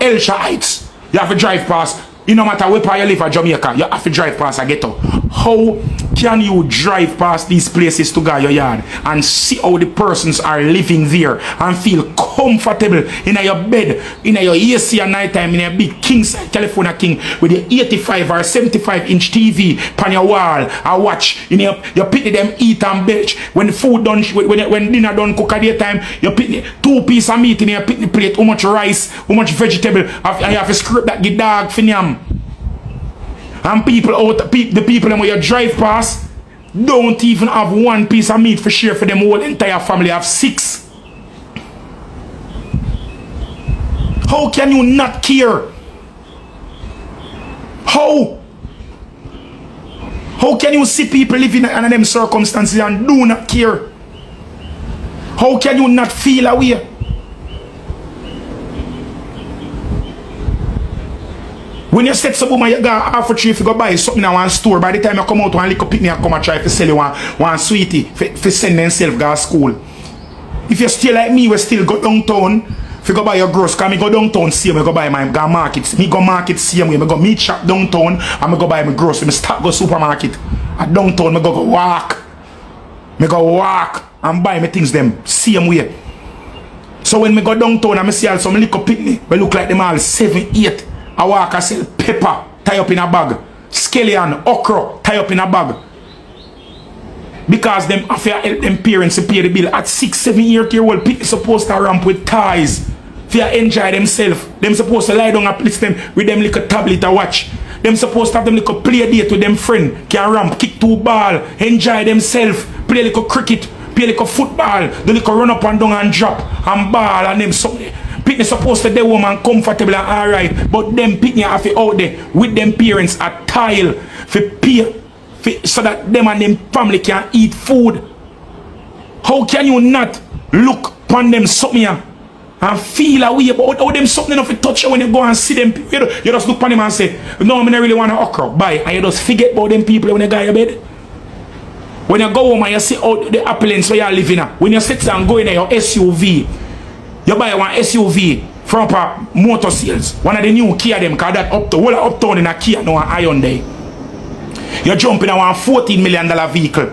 Elsha Heights, you have to drive past. No matter where you live in Jamaica, you have to drive past and get to. How can you drive past these places to go your yard and see how the persons are living there and feel comfortable in your bed, in your AC at night time, in a big king size California king with your 85 or 75 inch TV on your wall and watch, you pity them eat and belch. When the food done, when dinner done cook at the time, you pity 2 pieces of meat in your pity plate, how much rice, how much vegetable, and you have to scrape that get dog for them. And people out, the people where you drive past don't even have 1 piece of meat for share for them whole entire family have 6. How can you not care? How can you see people living under them circumstances and do not care? How can you not feel away? When you set some woman, you got half a tree if you go buy something in one store. By the time you come out, one little picnic and come and try to sell you one sweetie for send themselves to school. If you're still like me, we still go downtown. If you go buy your groceries, because I go downtown same way, I go buy my market. Me go market same way. I go meat shop downtown and I go buy my groceries. I start go supermarket. At downtown, I go walk. I go walk and buy my things them same way. So when I go downtown and I see some little picnic, we look like them all 7, 8. I walk and sell pepper, tie up in a bag. Scallion, okra, tie up in a bag. Because them have to help them parents to pay the bill. At 6, 7 years old, people supposed to ramp with toys. To enjoy themselves. Them supposed to lie down and place them with them little tablet to watch. Them supposed to have them little play date with them friend. Can ramp, kick 2 ball, enjoy themselves, play little cricket, play little football, the little run up and down and drop and ball and them something. Pitney supposed to the woman comfortable and alright, but them Pitney have to out there with them parents a tile for pay so that them and them family can eat food. How can you not look upon them something and feel away about how them something enough to touch you when you go and see them? You just look upon them and say, no, I don't really want to okra. Bye. And you just forget about them people when you go to your bed. When you go home and you see out the opulence where you live in, when you sit down and go in your SUV, you buy one SUV from motor sales. One of the new Kia them, because that uptown in a Kia now an iron day. You jump in a $14 million vehicle.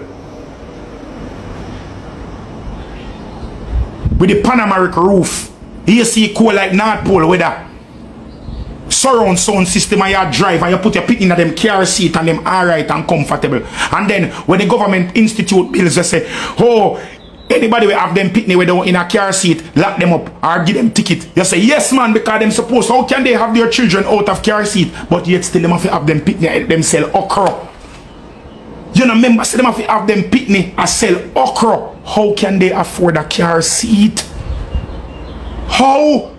With the Panameric roof. You see cool like North Pole weather. surround sound system and you drive and you put your pit in them car seat and them alright and comfortable. And then when the government institute bills, they say, oh, anybody will have them pitney in a car seat, lock them up or give them ticket. You say, yes man, because them supposed, how can they have their children out of car seat, but yet still them have to have them pitney, them sell okra. You know, remember, say them have to have them pitney and sell okra. How can they afford a car seat? How?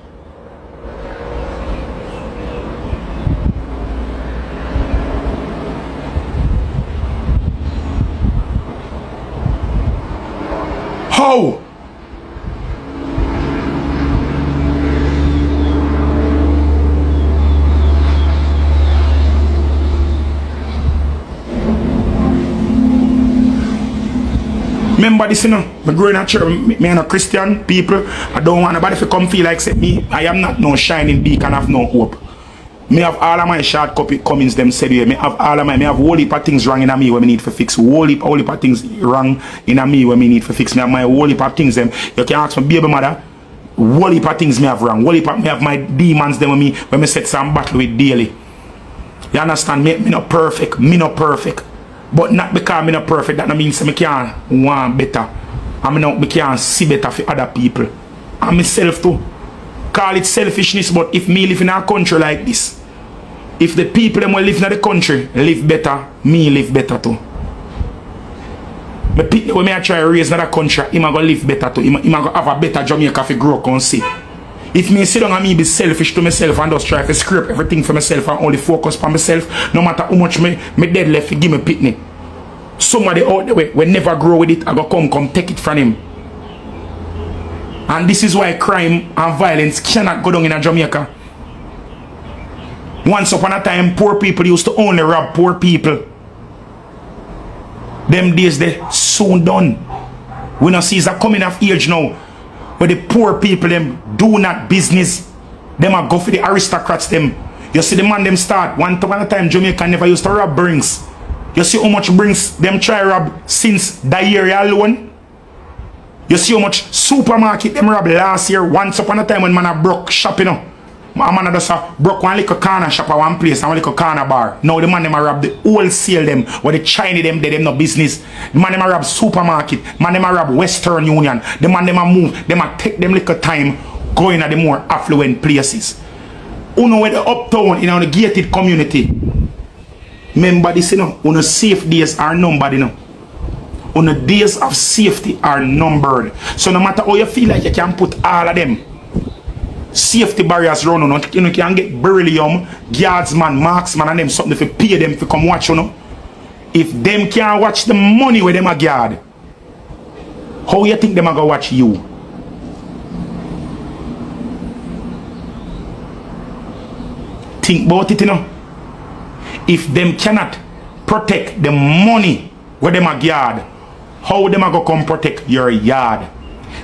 How? Remember this, you know, I'm growing up church, me and a Christian people, I don't want nobody to come feel like say me, I am not no shining beacon of no hope. Me have all of my shortcomings them said here. Me have all of me have whole heap of things wrong in me where me need to fix. Whole heap of things wrong in me where me need to fix. Me have my whole heap of things them. You can ask my baby mother, whole heap of things me have wrong. Whole heap of me have my demons them with me when me set some battle with daily. You understand? Me not perfect. Me not perfect. But not because me not perfect, that don't mean say me can't want better. And me can't see better for other people. And myself too. Call it selfishness, but if me live in a country like this, if the people them will live in the country live better, me live better too. When me I try to raise another country, he might go live better too. He might go have a better Jamaica to grow and see. If me sit down and me be selfish to myself and just try to scrape everything for myself and only focus on myself, no matter how much me dead left to give me pitney. Somebody out there will never grow with it, I go come take it from him. And this is why crime and violence cannot go down in Jamaica. Once upon a time, poor people used to only rob poor people. Them days they soon done. We don't see a coming of age now, where the poor people them do not business. Them are go for the aristocrats them. You see the man them start. One time Jamaica never used to rob brings. You see how much brings them try rob since that year alone. You see how much supermarket them rob last year. Once upon a time when man a broke shop, you know. A man just broke one little corner shop at one place and one little corner bar. Now the man them a rob the wholesale them, or the Chinese them no business. The man them a rob supermarket. Man them a rob Western Union. The man them a move. Them a take them little time going at the more affluent places. You know where the uptown in the gated community. Remember this, you know, on safe days are numbered, you know. On the days of safety are numbered. So no matter how you feel like you can put all of them safety barriers around, you know, you can get beryllium, guardsman, marksman, and them something if you pay them to come watch, you know. If them can't watch the money where them a guard, how you think them a go watch you? Think about it, you know. If them cannot protect the money where them a guard, how them a go come protect your yard?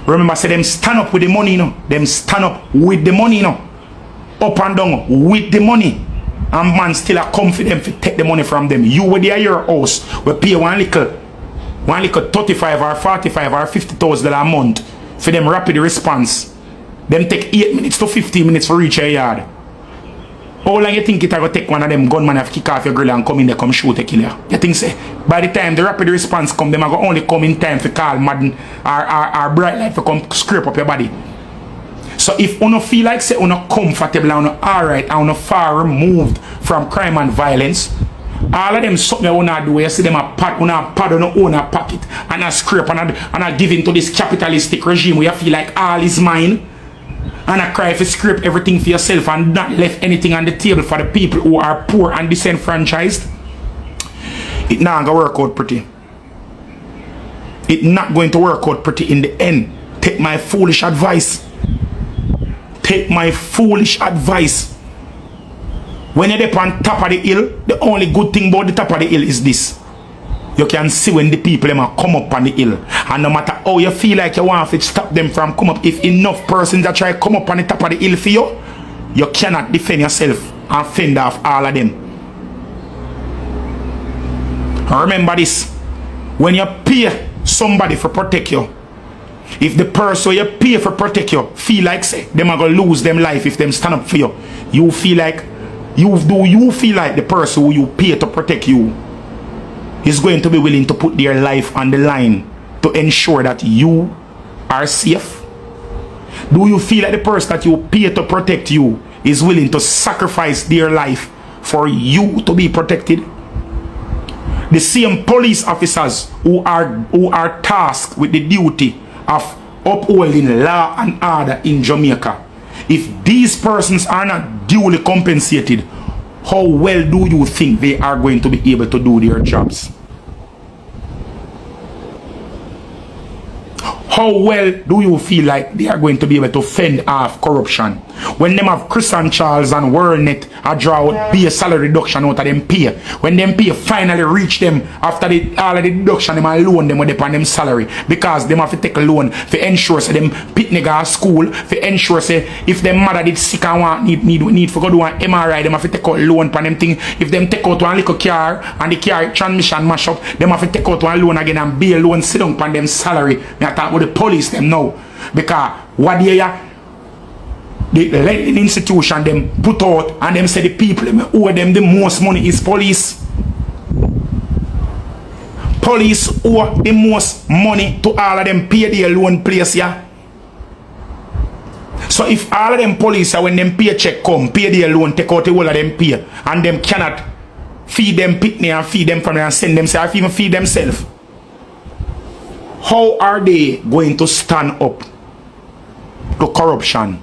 Remember, say them stand up with the money, you know. Them stand up with the money, you know. Up and down with the money. And man still a come for them to take the money from them. You with your house will pay one little 35 or 45 or $50,000 a month for them rapid response. Them take 8 minutes to 15 minutes for reach your yard. How long you think it will take one of them gunman have kick off your grill and come in there, come shoot a killer? You think say by the time the rapid response come, them are going only come in time to call Madden or bright light to come scrape up your body. So if you feel like say you comfortable and alright and you far removed from crime and violence, all of them something you wanna do, you see them a pad on your own pocket and a scrape and a give into this capitalistic regime where you feel like all is mine. And I cry for scrape everything for yourself and not left anything on the table for the people who are poor and disenfranchised. It not gonna work out pretty. It not going to work out pretty in the end. Take my foolish advice. Take my foolish advice. When you're up on top of the hill, the only good thing about the top of the hill is this. You can see when the people them come up on the hill. And no matter how you feel like you want to stop them from come up, if enough persons that try to come up on the top of the hill for you, you cannot defend yourself and fend off all of them. And remember this. When you pay somebody for protect you, if the person you pay for protect you feel like say them are going to lose them life if them stand up for you, you feel like Do you feel like the person who you pay to protect you is going to be willing to put their life on the line to ensure that you are safe? Do you feel like the person that you pay to protect you is willing to sacrifice their life for you to be protected? The same police officers who are tasked with the duty of upholding law and order in Jamaica, if these persons are not duly compensated, how well do you think they are going to be able to do their jobs? How well do you feel like they are going to be able to fend off corruption? When them have Chris and Charles and WorldNet a draw out be a salary reduction out of them pay. When them pay finally reach them after all of the deduction, them loan them with upon them salary. Because them have to take a loan to ensure say them pit nigga at school, to ensure say if them mother did sick and want need for go do an MRI, them have to take out loan for them thing. If them take out one little car and the car transmission mash up, them have to take out one loan again and be a loan sit down on them salary. Me I talk about the police them now. Because what they are the lending institution them put out and them say the people them owe them the most money is police. Police owe the most money to all of them pay their loan place, yeah. So if all of them police when them paycheck come, pay their loan, take out the whole of them pay, and them cannot feed them pitney and feed them family and send themselves even feed themselves, how are they going to stand up to corruption?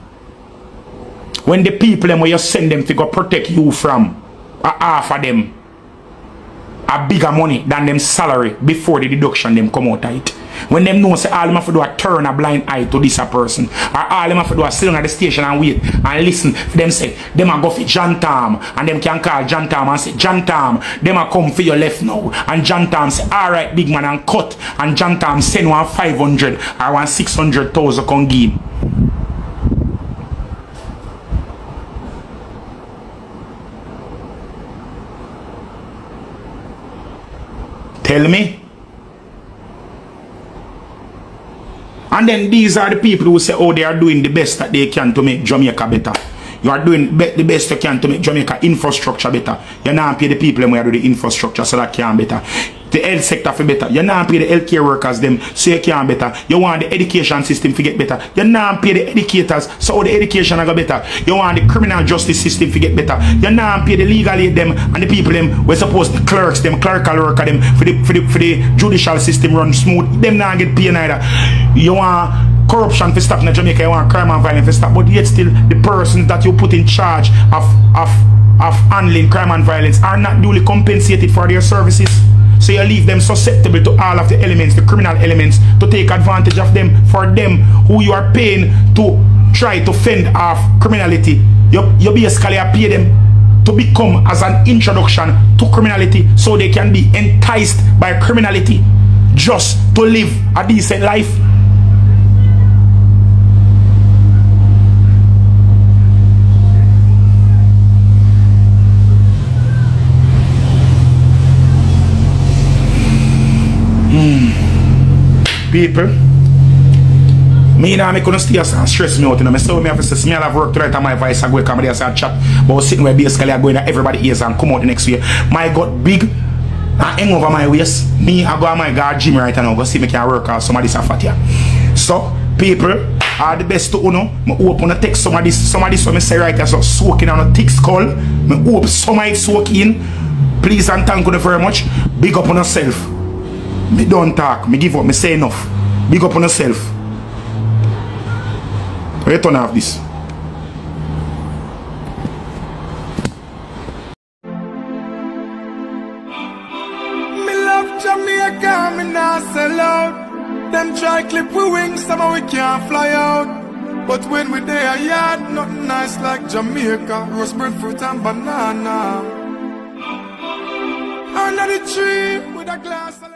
When the people them where you send them to go protect you from half of them a bigger money than them salary before the deduction them come out of it. When them know say all them have to do a turn a blind eye to this a person, or all them have to do a sit down at the station and wait and listen for them say them a go for John Tam and them can call John Tam and say John Tam them a come for your left now and John Tam say alright big man and cut and John Tam send one 500 or one 600,000 come give him. Tell me. And then these are the people who say, oh, they are doing the best that they can to make Jamaica better. You are doing the best you can to make Jamaica infrastructure better. You now pay the people who do the infrastructure so that can better. The health sector for better. You now pay the healthcare workers them so you can better. You want the education system to get better. You now pay the educators so the education will go better. You want the criminal justice system to get better. You now pay the legal aid them and the people them we're supposed to clerks them, clerical worker them for the judicial system run smooth. Them now get paid neither. You want corruption for stop in Jamaica, you want crime and violence for stop, but yet still the persons that you put in charge of handling crime and violence are not duly compensated for their services. So you leave them susceptible to all of the elements, the criminal elements, to take advantage of them. For them who you are paying to try to fend off criminality, you basically pay them to become as an introduction to criminality so they can be enticed by criminality just to live a decent life. People, me now me couldn't stay and stress me out, you know. So me have to say, me have work tonight and my voice I go come there and chat, but sitting where basically I go in everybody ears and come out the next year. My gut big and hang over my waist. Me I go on my guard gym right now, go see me can work out some of this fat here. So people are the best to me open the text some of this what me say right here, so soaking on a thick skull. Me hope some might soak in. Please and thank you very much. Big up on yourself. Me don't talk, me give up, me say enough. Big up on yourself. Return off this. Me love Jamaica, me not sell out. Them try clip we wings, somehow we can't fly out. But when we there a yard, nothing nice like Jamaica. Roast breadfruit and banana. Under the tree with a glass of